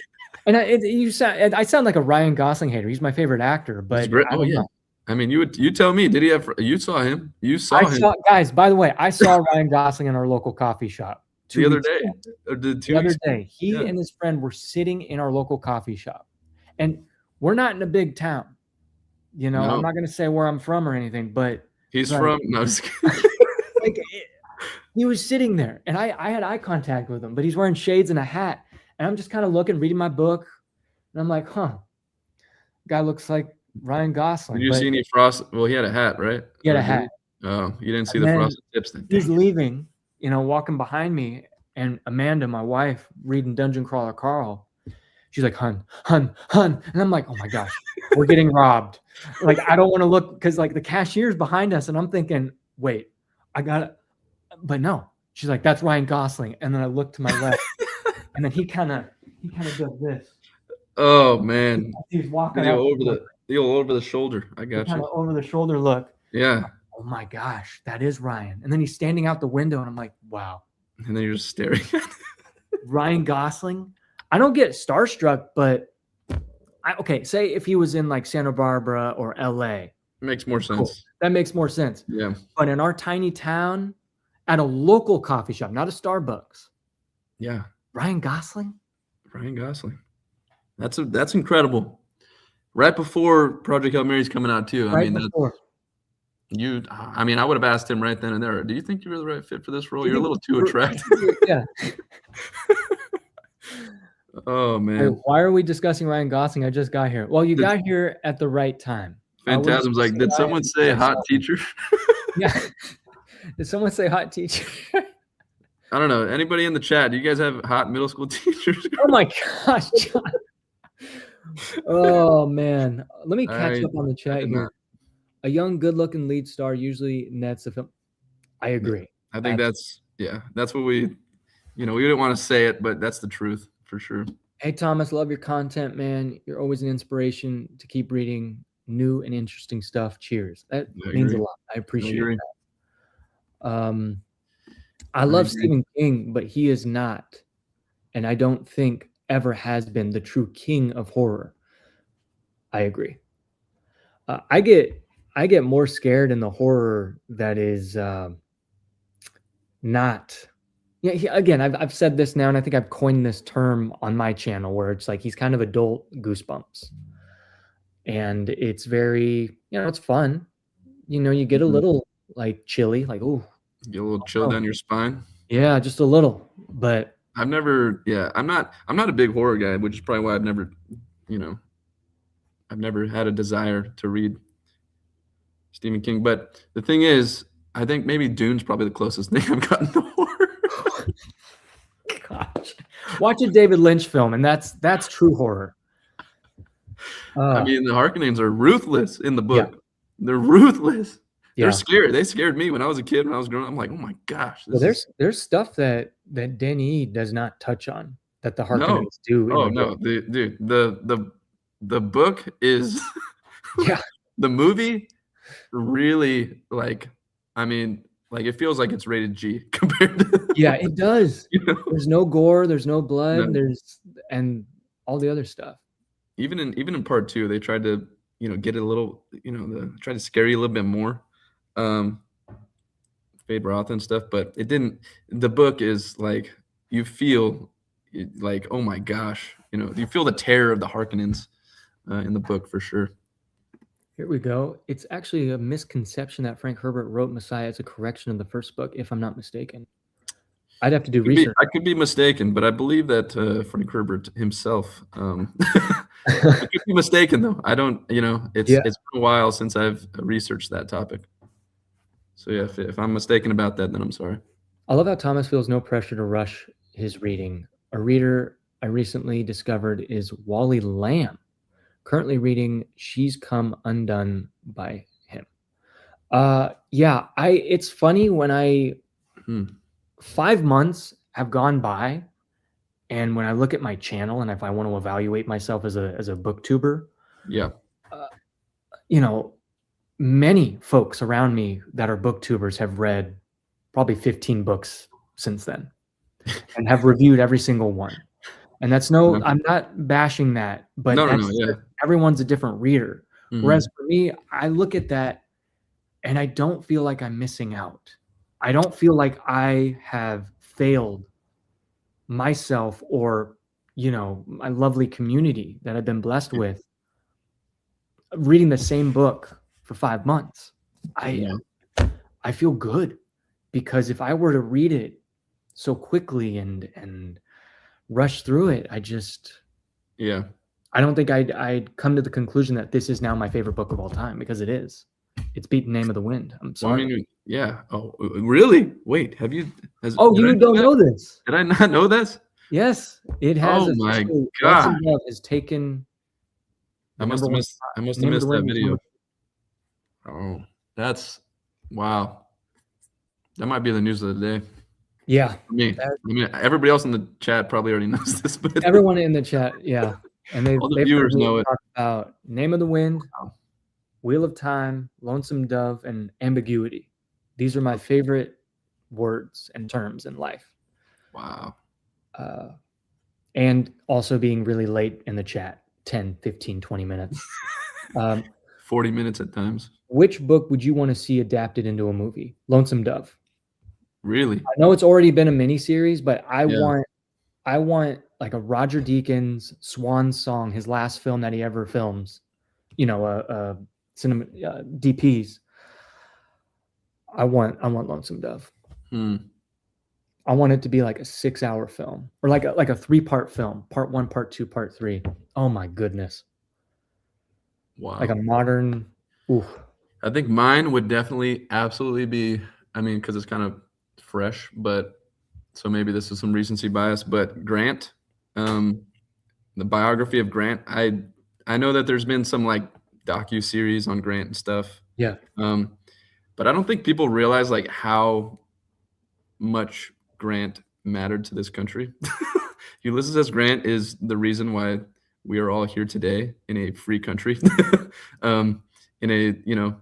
I sound like a Ryan Gosling hater. He's my favorite actor, but I mean, you tell me. Did he have? You saw him. You saw him. Guys, by the way, I saw Ryan Gosling in our local coffee shop the other day. He and his friend were sitting in our local coffee shop, and we're not in a big town. I'm not going to say where I'm from or anything, but he's from. No, he was sitting there, and I had eye contact with him, but he's wearing shades and a hat, and I'm just kind of looking, reading my book, and I'm like, guy looks like Ryan Gosling. Did you see any frosted? Well, he had a hat, right? He had a hat. Oh, you didn't see the frosted tips then. He's leaving, walking behind me, and Amanda, my wife, reading Dungeon Crawler Carl. She's like, hun. And I'm like, oh my gosh, we're getting robbed. Like, I don't want to look, because like the cashier's behind us, and I'm thinking, wait, I got it. But no. She's like, that's Ryan Gosling. And then I look to my left, and then he kind of does this. Oh man. He's walking over the shoulder. I got you. Kind of over the shoulder look. Yeah. Oh my gosh, that is Ryan. And then he's standing out the window, and I'm like, wow. And then you're just staring at Ryan Gosling. I don't get starstruck, but say if he was in like Santa Barbara or LA. It makes more sense. Cool. That makes more sense. Yeah. But in our tiny town, at a local coffee shop, not a Starbucks. Yeah. Ryan Gosling. That's incredible. Right before Project Hail Mary's coming out too. I would have asked him right then and there. Do you think you're the right fit for this role? You're a little too attractive. Yeah. Oh man. Wait, why are we discussing Ryan Gosling? I just got here. Well, you got here at the right time. Phantasm's like, did someone say hot teacher? Yeah. Did someone say hot teacher? I don't know. Anybody in the chat? Do you guys have hot middle school teachers? Oh my gosh, John. Oh man. Let me catch up on the chat here. A young, good-looking lead star usually nets the film. I agree. I think that's what we didn't want to say it, but that's the truth for sure. Hey Thomas, love your content, man. You're always an inspiration to keep reading new and interesting stuff. Cheers. That means a lot. I appreciate that. I love Stephen King, but he is not, and I don't think ever has been, the true king of horror. I agree. I get more scared in the horror that is not. Yeah, again, I've said this now, and I think I've coined this term on my channel, where it's like he's kind of adult Goosebumps, and it's very, it's fun. you get a little like chilly, like, ooh, get a little chill down your spine. Yeah, just a little, but I'm not a big horror guy, which is probably why I've never had a desire to read Stephen King. But the thing is, I think maybe Dune's probably the closest thing I've gotten to horror. Gosh, watch a David Lynch film, and that's true horror. I mean, the Harkonnens are ruthless in the book. Yeah. They're ruthless. Yeah. They're scary. They scared me when I was a kid. When I was growing up, I'm like, oh my gosh. There's stuff that Denis does not touch on that the Harkonnens do. Oh no, dude, the book is yeah. The movie really it feels like it's rated G compared to yeah, it does. There's no gore, there's no blood, and all the other stuff. Even in part 2, they tried to get it a little try to scare you a little bit more. Fade Roth and stuff, but it didn't. The book is like you feel like, oh my gosh, you feel the terror of the Harkonnens in the book for sure. Here we go. It's actually a misconception that Frank Herbert wrote Messiah as a correction of the first book, if I'm not mistaken. I'd have to do research. I could be mistaken, but I believe that Frank Herbert himself. I could be mistaken though. I don't. It's been a while since I've researched that topic. So yeah, if I'm mistaken about that, then I'm sorry. I love how Thomas feels no pressure to rush his reading. A reader I recently discovered is Wally Lamb, currently reading She's Come Undone by him. It's funny when 5 months have gone by, and when I look at my channel and if I want to evaluate myself as a booktuber, many folks around me that are booktubers have read probably 15 books since then and have reviewed every single one. And that's I'm not bashing that, but everyone's a different reader. Mm-hmm. Whereas for me, I look at that and I don't feel like I'm missing out. I don't feel like I have failed myself or, my lovely community that I've been blessed with reading the same book for 5 months. I feel good, because if I were to read it so quickly and rush through it, I don't think I'd come to the conclusion that this is now my favorite book of all time, because it is. It's beaten Name of the Wind. I'm sorry. Oh, really? Wait, have you? You don't know this? Did I not know this? Yes, it has. Oh my God! Has taken. I must have missed that video. Oh, that's wow. That might be the news of the day. Yeah. I mean, everybody else in the chat probably already knows this, but everyone in the chat, yeah, and all the viewers know it. About Name of the Wind, Wheel of Time, Lonesome Dove, and Ambiguity. These are my favorite words and terms in life. Wow. And also being really late in the chat, 10, 15, 20 minutes. 40 minutes at times. Which book would you want to see adapted into a movie? Lonesome Dove. Really? I know it's already been a miniseries, but I want like a Roger Deakins swan song, his last film that he ever films. Cinema DPs. I want Lonesome Dove. I want it to be like a 6-hour film, or like a 3-part film, part 1, part 2, part 3. Oh my goodness. Wow. Like a modern. Oof. I think mine would definitely absolutely be, because it's kind of fresh, but so maybe this is some recency bias, but Grant, the biography of Grant. I know that there's been some like docu-series on Grant and stuff. Yeah. But I don't think people realize like how much Grant mattered to this country. Ulysses S. Grant is the reason why we are all here today in a free country, in a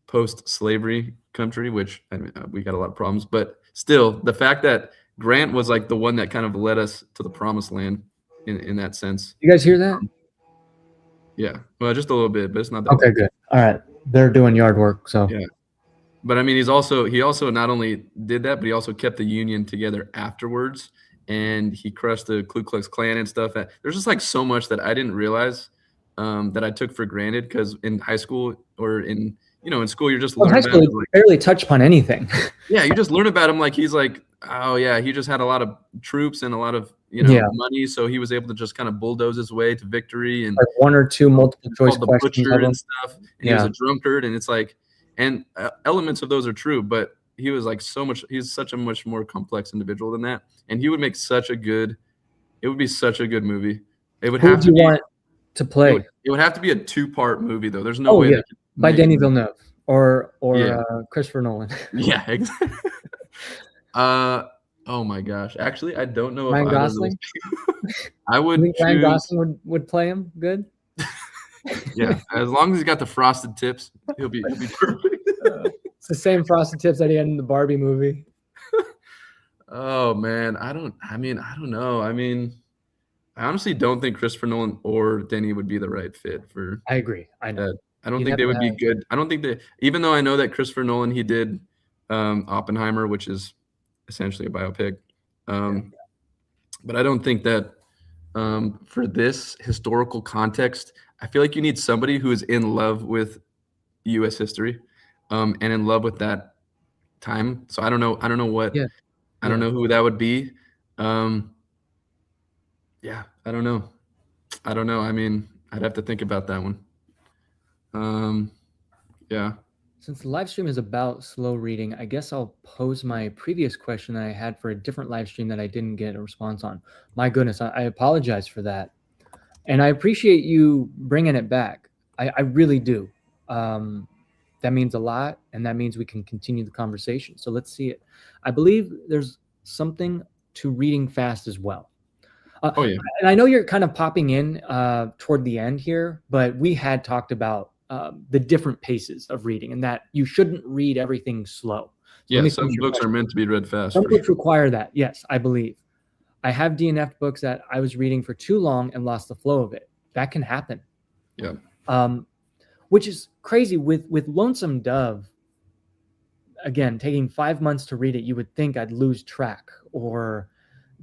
post-slavery country, which we got a lot of problems, but still, the fact that Grant was like the one that kind of led us to the promised land in that sense. You guys hear that? Yeah, well, just a little bit, but it's not that. Okay, good. All right, they're doing yard work, so yeah. But he also not only did that, but he also kept the Union together afterwards, and he crushed the Ku Klux Klan and stuff. There's just like so much that I didn't realize that I took for granted, because in high school or in in school you're just Well, learning high about school, him, like, barely touch upon anything. yeah, you just learn about him like he's like, oh yeah, he just had a lot of troops and a lot of Yeah. money, so he was able to just kind of bulldoze his way to victory, and Like one or two multiple choice called the questions butcher of him. and stuff, and he was a drunkard, and it's like, and elements of those are true, but he was like he's such a much more complex individual than that, and he would make it would be such a good movie. It would Who have would to you be want to play? it would have to be a 2-part movie though. There's no way they could by make Denis Villeneuve or Yeah. Christopher Nolan. Yeah, exactly. Oh my gosh. Actually, I don't know Ryan if either of Gosling? those I would You think Ryan choose Gosling would play him good? Yeah, as long as he's got the frosted tips, he'll be perfect. It's the same frosted tips that he had in the Barbie movie. Oh man, I don't know. I mean, I honestly don't think Christopher Nolan or Denny would be the right fit for I agree. I know. that. I don't think they would be good. I don't think even though I know that Christopher Nolan, he did Oppenheimer, which is essentially a biopic. But I don't think that for this historical context, I feel like you need somebody who is in love with U.S. history and in love with that time. So I don't know what I don't know who that would be. Yeah, I don't know. I mean, I'd have to think about that one. Yeah. Since the live stream is about slow reading, I guess I'll pose my previous question that I had for a different live stream that I didn't get a response on. My goodness, I apologize for that. And I appreciate you bringing it back. I really do. That means a lot, and that means we can continue the conversation. So let's see it. I believe there's something to reading fast as well. Oh yeah. And I know you're kind of popping in toward the end here, but we had talked about the different paces of reading and that you shouldn't read everything slow. So yeah, some books are meant to be read fast. Some books require that. Yes, I believe. I have DNF'd books that I was reading for too long and lost the flow of it. That can happen. Yeah. Which is crazy with Lonesome Dove. Again, taking 5 months to read it, you would think I'd lose track or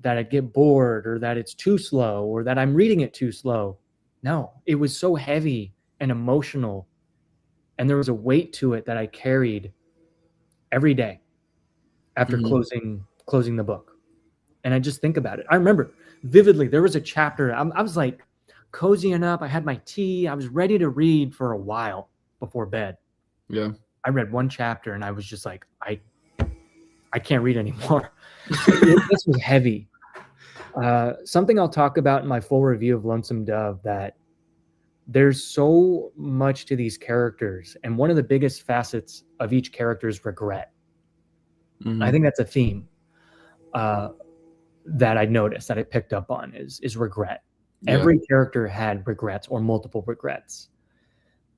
that I'd get bored or that it's too slow or that I'm reading it too slow. No, it was so heavy and emotional. And there was a weight to it that I carried every day after closing the book. And I just think about it. I remember vividly, there was a chapter. I was like cozying up. I had my tea. I was ready to read for a while before bed. Yeah. I read one chapter and I was just like, I can't read anymore. This was heavy. Something I'll talk about in my full review of Lonesome Dove, that there's so much to these characters. And one of the biggest facets of each character is regret. I think that's a theme that I noticed, that I picked up on is regret. Yeah. Every character had regrets or multiple regrets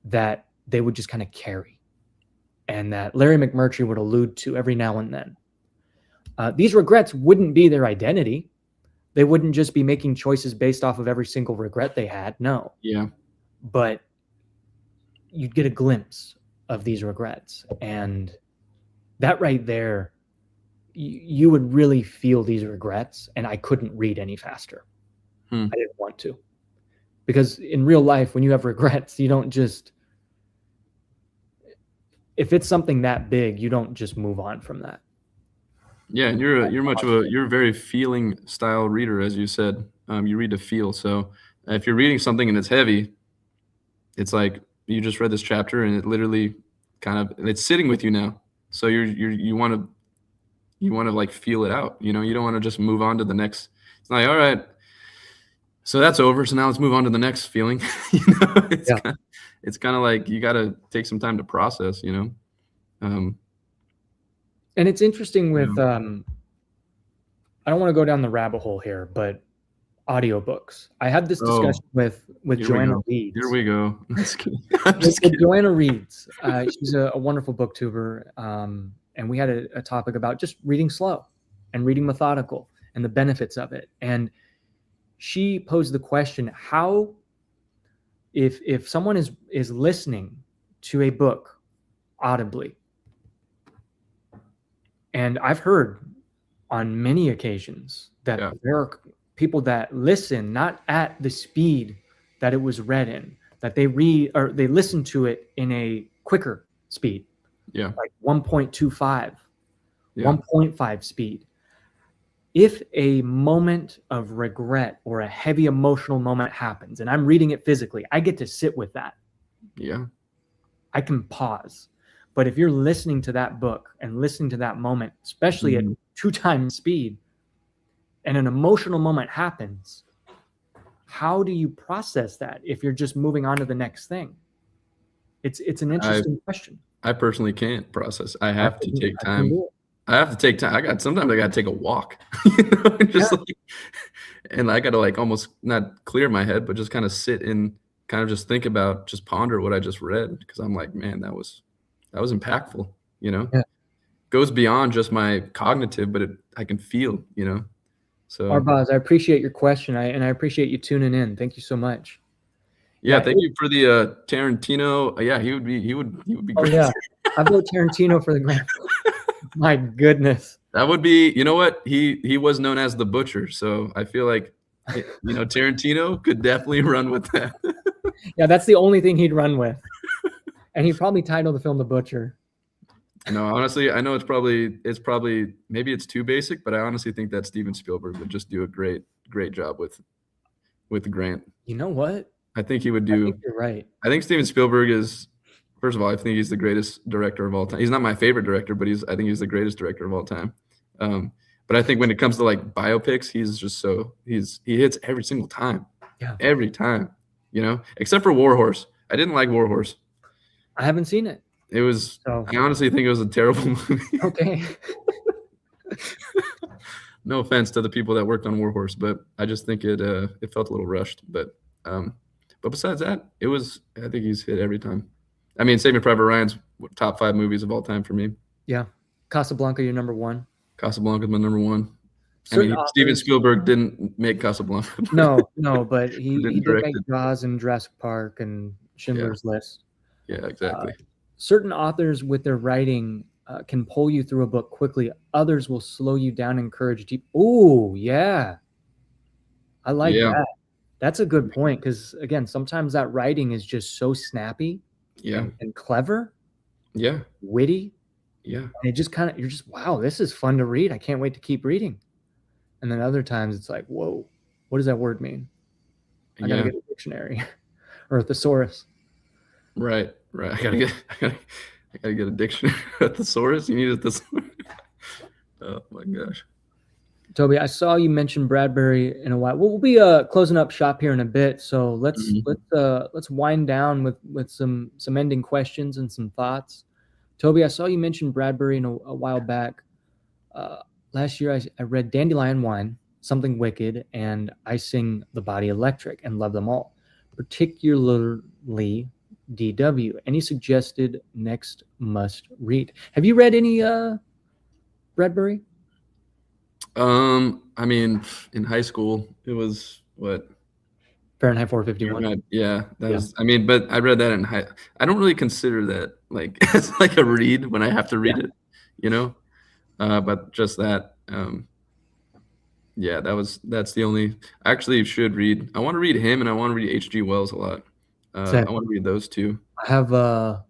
that they would just kind of carry, and that Larry McMurtry would allude to every now and then. These regrets wouldn't be their identity. They wouldn't just be making choices based off of every single regret they had. No. Yeah. But you'd get a glimpse of these regrets, and that right there, you would really feel these regrets, and I couldn't read any faster. I didn't want to. Because in real life, when you have regrets, you don't just, if it's something that big, you don't just move on from that. Yeah, and you're a very feeling style reader, as you said. You read to feel. So if you're reading something and it's heavy, it's like you just read this chapter and it literally it's sitting with you now. So you want to like feel it out. You don't want to just move on to the next. It's like, all right, so that's over. So now let's move on to the next feeling. It's kind of like you got to take some time to process. And it's interesting with, I don't want to go down the rabbit hole here, but audiobooks. I had this discussion with Joanna Reeds. Here we go. With Joanna Reeds. She's a wonderful booktuber. And we had a topic about just reading slow and reading methodical and the benefits of it. And she posed the question, how, if someone is listening to a book audibly, and I've heard on many occasions that there are people that listen not at the speed that it was read in, that they read or they listen to it in a quicker speed. Yeah. Like 1.25, Yeah. 1.5 speed. If a moment of regret or a heavy emotional moment happens and I'm reading it physically, I get to sit with that. Yeah. I can pause. But if you're listening to that book and listening to that moment, especially at 2 times speed, and an emotional moment happens, how do you process that if you're just moving on to the next thing? It's an interesting question. I personally can't process. I have to take time. Sometimes I gotta take a walk, and I gotta like almost not clear my head, but just kind of sit and kind of just think about, just ponder what I just read, because I'm like, man, that was impactful. Yeah. Goes beyond just my cognitive, but I can feel. So Arbaz, I appreciate your question, and I appreciate you tuning in. Thank you so much. Yeah, thank you for the Tarantino. Yeah, he would be great. Yeah, I vote Tarantino for the Grand. My goodness, that would be. You know what? He was known as the Butcher, so I feel like Tarantino could definitely run with that. Yeah, that's the only thing he'd run with, and he'd probably title the film The Butcher. No, honestly, I know it's probably maybe it's too basic, but I honestly think that Steven Spielberg would just do a great job with Grant. You know what? I think he would do. I think you're right. I think Steven Spielberg is, first of all, I think he's the greatest director of all time. He's not my favorite director, but I think he's the greatest director of all time. But I think when it comes to like biopics, he's just he hits every single time. Yeah. Every time, except for War Horse. I didn't like War Horse. I haven't seen it. It was, I honestly think it was a terrible movie. Okay. No offense to the people that worked on War Horse, but I just think it felt a little rushed. But besides that, I think he's hit every time. I mean, Saving Private Ryan's top 5 movies of all time for me. Yeah. Casablanca, your number 1. Casablanca's my number 1. Steven Spielberg didn't make Casablanca. No, but he did make Jaws and Jurassic Park and Schindler's List. Yeah, exactly. Certain authors with their writing can pull you through a book quickly. Others will slow you down and encourage deep. Oh, yeah. I like that. That's a good point, because again, sometimes that writing is just so snappy and clever, witty, and it just you're just, wow, this is fun to read, I can't wait to keep reading. And then other times it's like, whoa, what does that word mean? I gotta get a dictionary or a thesaurus. Right. I gotta get a dictionary, a thesaurus. You need a thesaurus. Oh my gosh. Toby, I saw you mention Bradbury in a while. We'll be closing up shop here in a bit, so let's wind down with some ending questions and some thoughts. Toby, I saw you mention Bradbury a while back. Last year, I read Dandelion Wine, Something Wicked, and I Sing the Body Electric, and love them all, particularly DW. Any suggested next must read? Have you read any Bradbury? I mean, in high school, it was what? Fahrenheit 451. Yeah, that was. I mean, but I read that in high. I don't really consider that like as like a read when I have to read it, But just that, that's the only. I actually should read. I want to read him, and I want to read H.G. Wells a lot. I want to read those two. I have the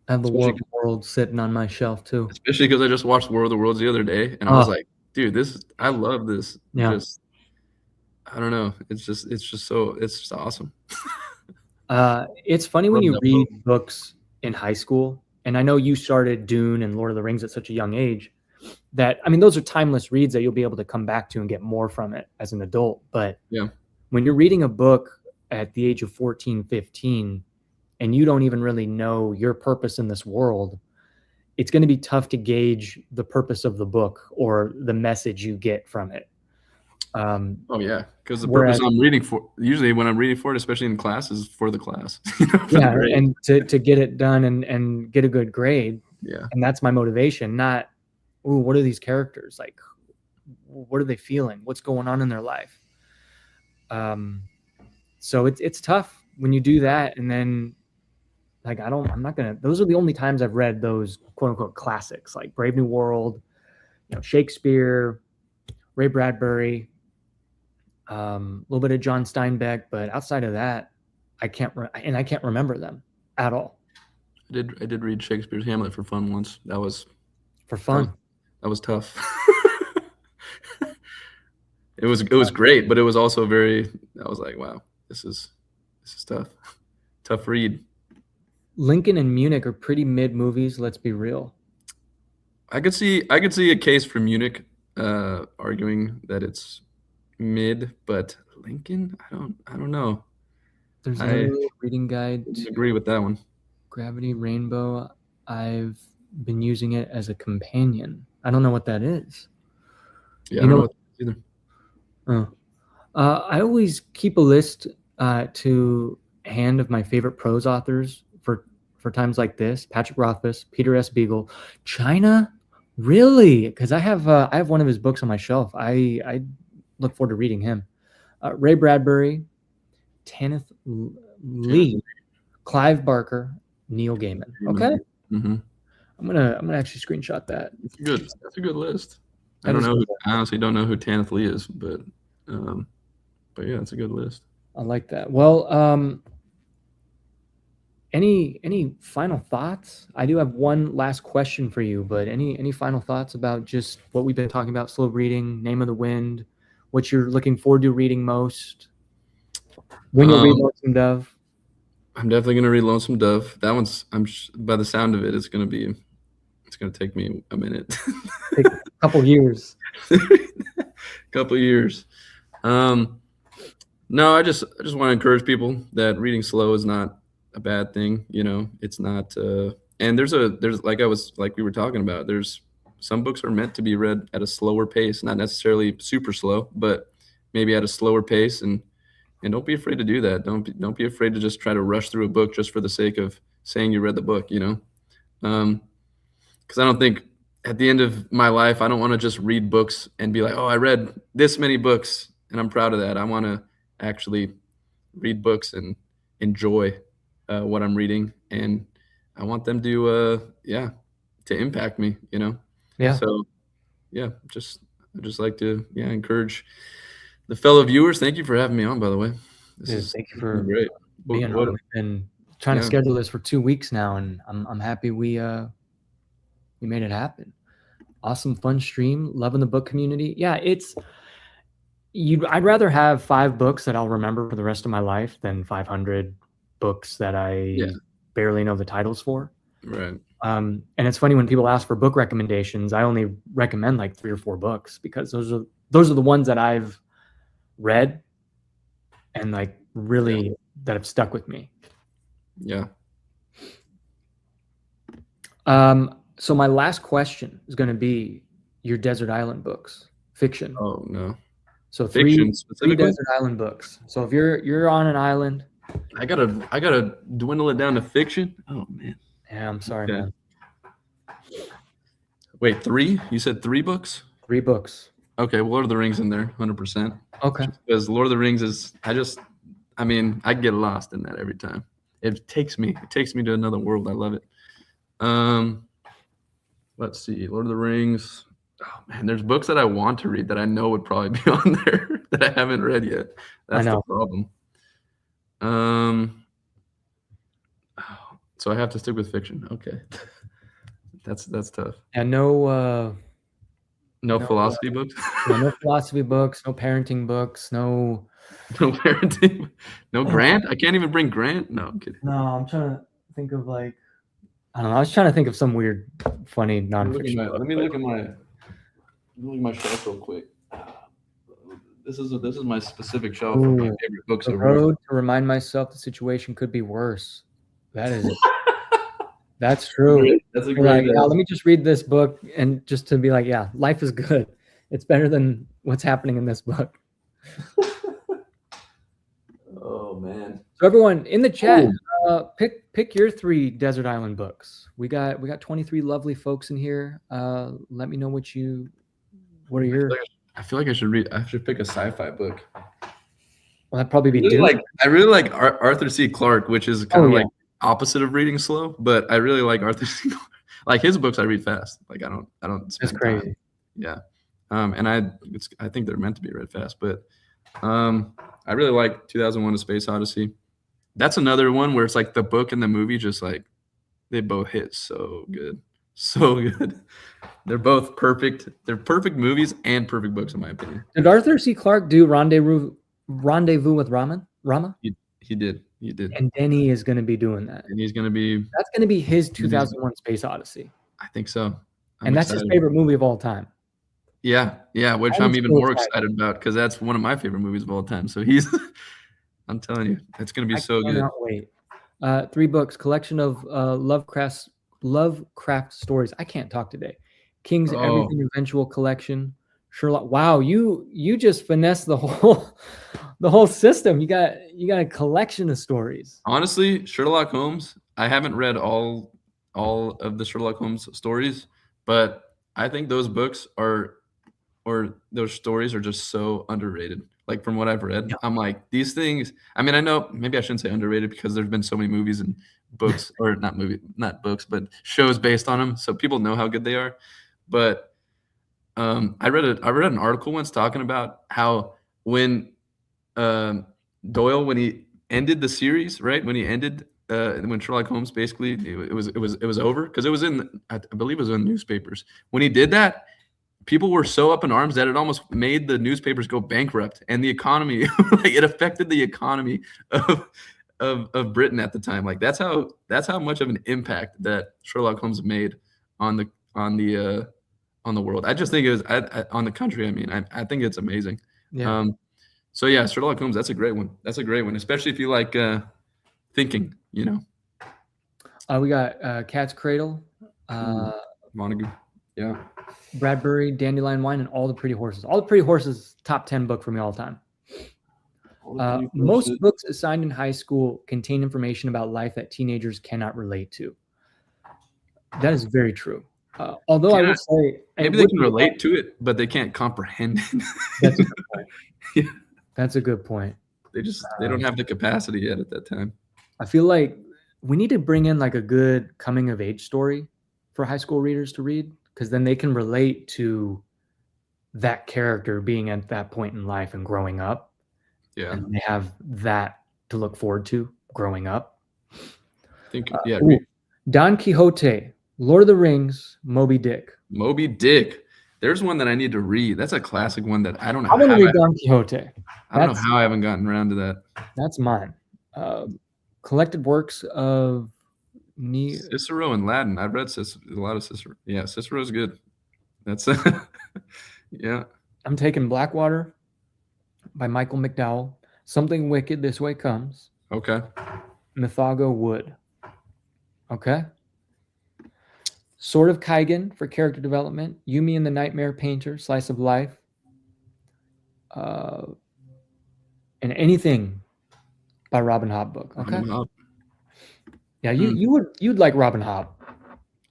War of the Worlds sitting on my shelf too. Especially because I just watched War of the Worlds the other day, and I was like, dude, I love this. Yeah. Just, I don't know. It's just awesome. It's funny when you read books in high school, and I know you started Dune and Lord of the Rings at such a young age, that, I mean, those are timeless reads that you'll be able to come back to and get more from it as an adult. But when you're reading a book at the age of 14, 15, and you don't even really know your purpose in this world, it's going to be tough to gauge the purpose of the book or the message you get from it. Because the purpose I'm reading for, usually when I'm reading for it, especially in class, is for the class. And to get it done and get a good grade. Yeah. And that's my motivation, not, ooh, what are these characters like? What are they feeling? What's going on in their life? So it's tough when you do that, and then like those are the only times I've read those quote unquote classics, like Brave New World, Shakespeare, Ray Bradbury, a little bit of John Steinbeck, but outside of that, I can't remember them at all. I did read Shakespeare's Hamlet for fun once. That was For fun. That was tough. It was great, but it was also very. I was like, wow, this is tough. Tough read. Lincoln and Munich are pretty mid movies. Let's be real. I could see a case for Munich, arguing that it's mid, but Lincoln, I don't know. There's a reading guide. Agree with that one. Gravity Rainbow. I've been using it as a companion. I don't know what that is. Yeah, I don't know what that is either. I always keep a list to hand of my favorite prose authors for times like this. Patrick Rothfuss, Peter S. Beagle, China, really? Because I have one of his books on my shelf. I look forward to reading him. Ray Bradbury, Tanith Lee, Clive Barker, Neil Gaiman. Okay. Mm-hmm. I'm gonna actually screenshot that. That's a good list. I honestly don't know who Tanith Lee is, but yeah, it's a good list. I like that. Well, any final thoughts? I do have one last question for you, but any final thoughts about just what we've been talking about? Slow reading, Name of the Wind, what you're looking forward to reading most? When you'll read Lonesome Dove? I'm definitely gonna read Lonesome Dove. That one's by the sound of it, it's gonna take me a minute. Take a couple years. Couple years. No, I just want to encourage people that reading slow is not a bad thing. You know, it's not. And there's like we were talking about. There's some books are meant to be read at a slower pace, not necessarily super slow, but maybe at a slower pace. And don't be afraid to do that. Don't be afraid to just try to rush through a book just for the sake of saying you read the book. You know, because I don't think at the end of my life I don't want to just read books and be like, oh, I read this many books and I'm proud of that. I want to actually read books and enjoy what I'm reading, and I want them to impact me, you know. Yeah. So yeah, I just like to encourage the fellow viewers. Thank you for having me on, by the way. Thank you for great being on. We've been trying to schedule this for 2 weeks now, and I'm happy we made it happen. Awesome, fun stream. Loving the book community. Yeah, I'd rather have 5 books that I'll remember for the rest of my life than 500 books that I barely know the titles for. Right. And it's funny when people ask for book recommendations, I only recommend like 3 or 4 books because those are the ones that I've read and like really that have stuck with me. Yeah. So my last question is going to be your desert island books, fiction. Oh no. So three desert island books. So if you're on an island, I gotta dwindle it down to fiction. Oh man. Yeah, I'm sorry, man. Wait, 3? You said 3 books? 3 books. Okay, well, Lord of the Rings in there, 100%. Okay. Because Lord of the Rings is, I get lost in that every time. It takes me to another world. I love it. Let's see, Lord of the Rings. Oh man, there's books that I want to read that I know would probably be on there that I haven't read yet. That's the problem. So I have to stick with fiction. Okay. That's tough. And no philosophy books? No philosophy books, no parenting books, no parenting. No Grant? I can't even bring Grant? No, I'm kidding. No, I'm trying to think of I don't know. I was trying to think of some weird, funny nonfiction. Let me look at my shelf real quick. This is my specific shelf of my favorite books. The Road to Remind Myself the Situation Could Be Worse. That is it. That's true. That's a great. Let me just read this book and just to be like, yeah, life is good. It's better than what's happening in this book. Oh man. So everyone in the chat, pick your 3 desert island books. We got 23 lovely folks in here. Let me know what are your. I feel like I should pick a sci-fi book. Well, that'd probably be I really like Arthur C. Clarke, which is kind of like opposite of reading slow, but I really like Arthur C. Clarke. Like his books I read fast. Like I don't spend It's crazy. time. Yeah. And I think they're meant to be read fast, but I really like 2001: A Space Odyssey. That's another one where it's like the book and the movie just like They both hit so good. So good. They're both perfect. They're perfect movies and perfect books, in my opinion. Did Arthur C. Clarke do Rendezvous with Rama? He did. And Denny is going to be doing that. And he's going to be... That's going to be his 2001 Space Odyssey. I think so. And that's his favorite movie of all time. Yeah, which I'm even more excited about because that's one of my favorite movies of all time. So I'm telling you, it's going to be so good. I cannot wait. 3 books, collection of Lovecraft stories. I can't talk today. King's Everything Eventual collection. Sherlock. Wow, you just finessed the whole system. You got a collection of stories. Honestly, Sherlock Holmes, I haven't read all of the Sherlock Holmes stories, but I think those books those stories are just so underrated. Like from what I've read, I'm like, these things, I mean, I know maybe I shouldn't say underrated because there's been so many movies and books, or not books, but shows based on them. So people know how good they are. But I read an article once talking about how when Doyle, when he ended the series, right? When he ended, when Sherlock Holmes basically, it was over because it was I believe it was in newspapers. When he did that, people were so up in arms that it almost made the newspapers go bankrupt, and the economy, like it affected the economy of Britain at the time. Like that's how much of an impact that Sherlock Holmes made on the world. I just think it was on the country. I mean, I think it's amazing. Yeah. So yeah, Sherlock Holmes, that's a great one. That's a great one, especially if you like thinking, you know. We got Cat's Cradle, Montague. Yeah. Bradbury, Dandelion Wine, and All the Pretty Horses. All the Pretty Horses, top 10 book for me all time. Most books assigned in high school contain information about life that teenagers cannot relate to. That is very true. Although I would say maybe they can relate to it, but they can't comprehend it. That's a good point. Yeah. That's a good point. They don't have the capacity yet at that time. I feel like we need to bring in like a good coming of age story for high school readers to read, because then they can relate to that character being at that point in life and growing up. Yeah. And they have that to look forward to growing up. I think, yeah. Don Quixote, Lord of the Rings, Moby Dick. Moby Dick. There's one that I need to read. That's a classic one that I don't know. I want to read Don Quixote. I don't know how I haven't gotten around to that. That's mine. Collected works of Cicero and Latin. I've read a lot of Cicero. Yeah, Cicero's good. That's yeah. I'm taking Blackwater by Michael McDowell. Something Wicked, This Way Comes. Okay. Mythago Wood. Okay. Sword of Kaigen for character development. Yumi and the Nightmare Painter, Slice of Life. And anything by Robin Hobb book. Okay. Robin Hobb. Yeah, you'd like Robin Hobb.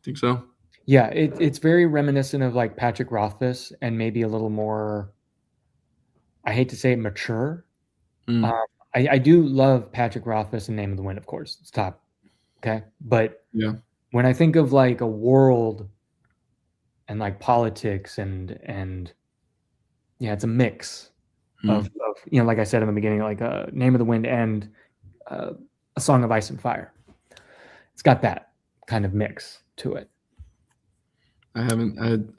Think so? Yeah, it's very reminiscent of like Patrick Rothfuss and maybe a little more, I hate to say it, mature. I do love Patrick Rothfuss and Name of the Wind, of course. It's top. Okay. But yeah, when I think of like a world and like politics and yeah, it's a mix of you know, like I said in the beginning, like Name of the Wind and A Song of Ice and Fire. It's got that kind of mix to it. I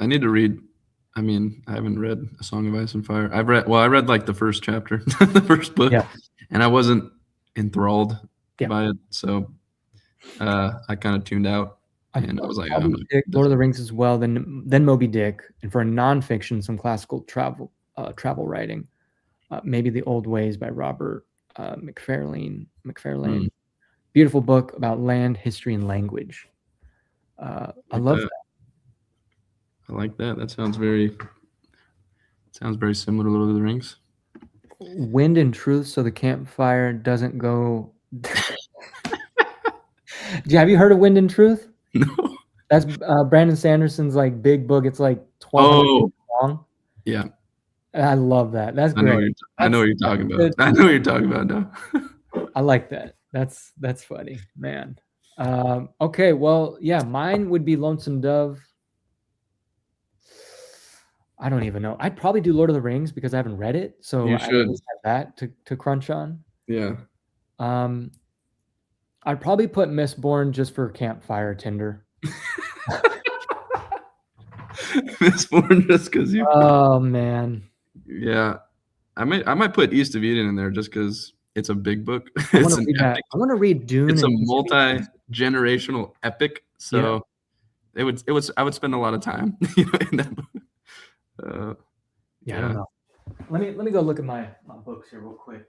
need to read. I mean, I haven't read A Song of Ice and Fire. I read like the first chapter, the first book, and I wasn't enthralled by it. So I kind of tuned out, and I was like, Lord of the Rings as well. Then Moby Dick, and for a nonfiction, some classical travel writing, maybe The Old Ways by Robert McFarlane. Beautiful book about land, history, and language. I love that. I like that. That sounds very similar to Lord of the Rings. Wind and Truth, so the campfire doesn't go. Have you heard of Wind and Truth? No. That's Brandon Sanderson's like big book. It's like 12 long. Yeah. I love that. That's great. I know what you're talking about. I know what you're talking about now. I like that. That's funny, man. Okay, well, yeah, mine would be Lonesome Dove. I don't even know. I'd probably do Lord of the Rings because I haven't read it, so I at least have that to crunch on. Yeah. I'd probably put Mistborn just for campfire tinder. Mistborn just because you. Oh man. Yeah, I might put East of Eden in there just because it's a big book. I It's want to an read that. epic. I want to read Dune. It's a and East of Eden. multi-generational epic. So I would spend a lot of time in that book. Yeah, I don't know. Let me go look at my books here real quick.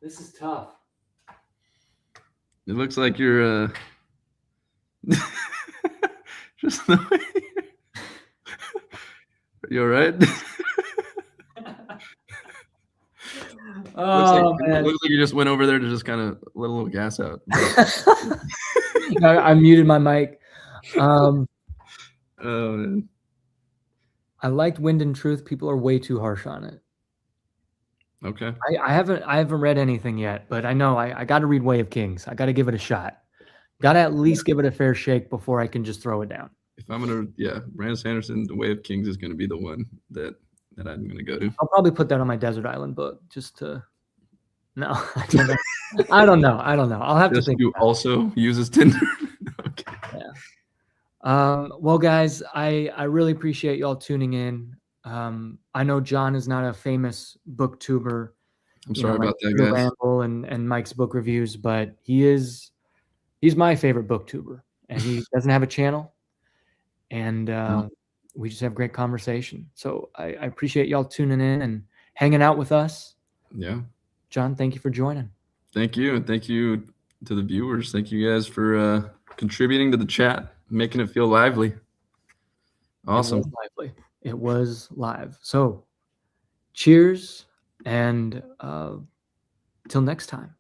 This is tough. It looks like you're just the way. You all right? Looks like you just went over there to just kind of let a little gas out. I muted my mic. Oh man. I liked Wind and Truth. People are way too harsh on it. Okay. I haven't read anything yet, but I know I got to read Way of Kings. I got to give it a shot. Got to at least give it a fair shake before I can just throw it down. If I'm Brandon Sanderson, The Way of Kings is going to be the one that I'm going to go to. I'll probably put that on my Desert Island book just to. No, I don't know. I don't know. I'll have just to think. Who also uses Tinder. Okay. Yeah. Well, guys, I really appreciate y'all tuning in. I know Jon is not a famous booktuber. I'm sorry about that, guys. Ramble and Mike's book reviews, but he's my favorite booktuber, and he doesn't have a channel, and we just have great conversation. So I appreciate y'all tuning in and hanging out with us. Yeah. Jon, thank you for joining. Thank you. And thank you to the viewers. Thank you guys for contributing to the chat, making it feel lively. Awesome. It was live. So cheers, and till next time.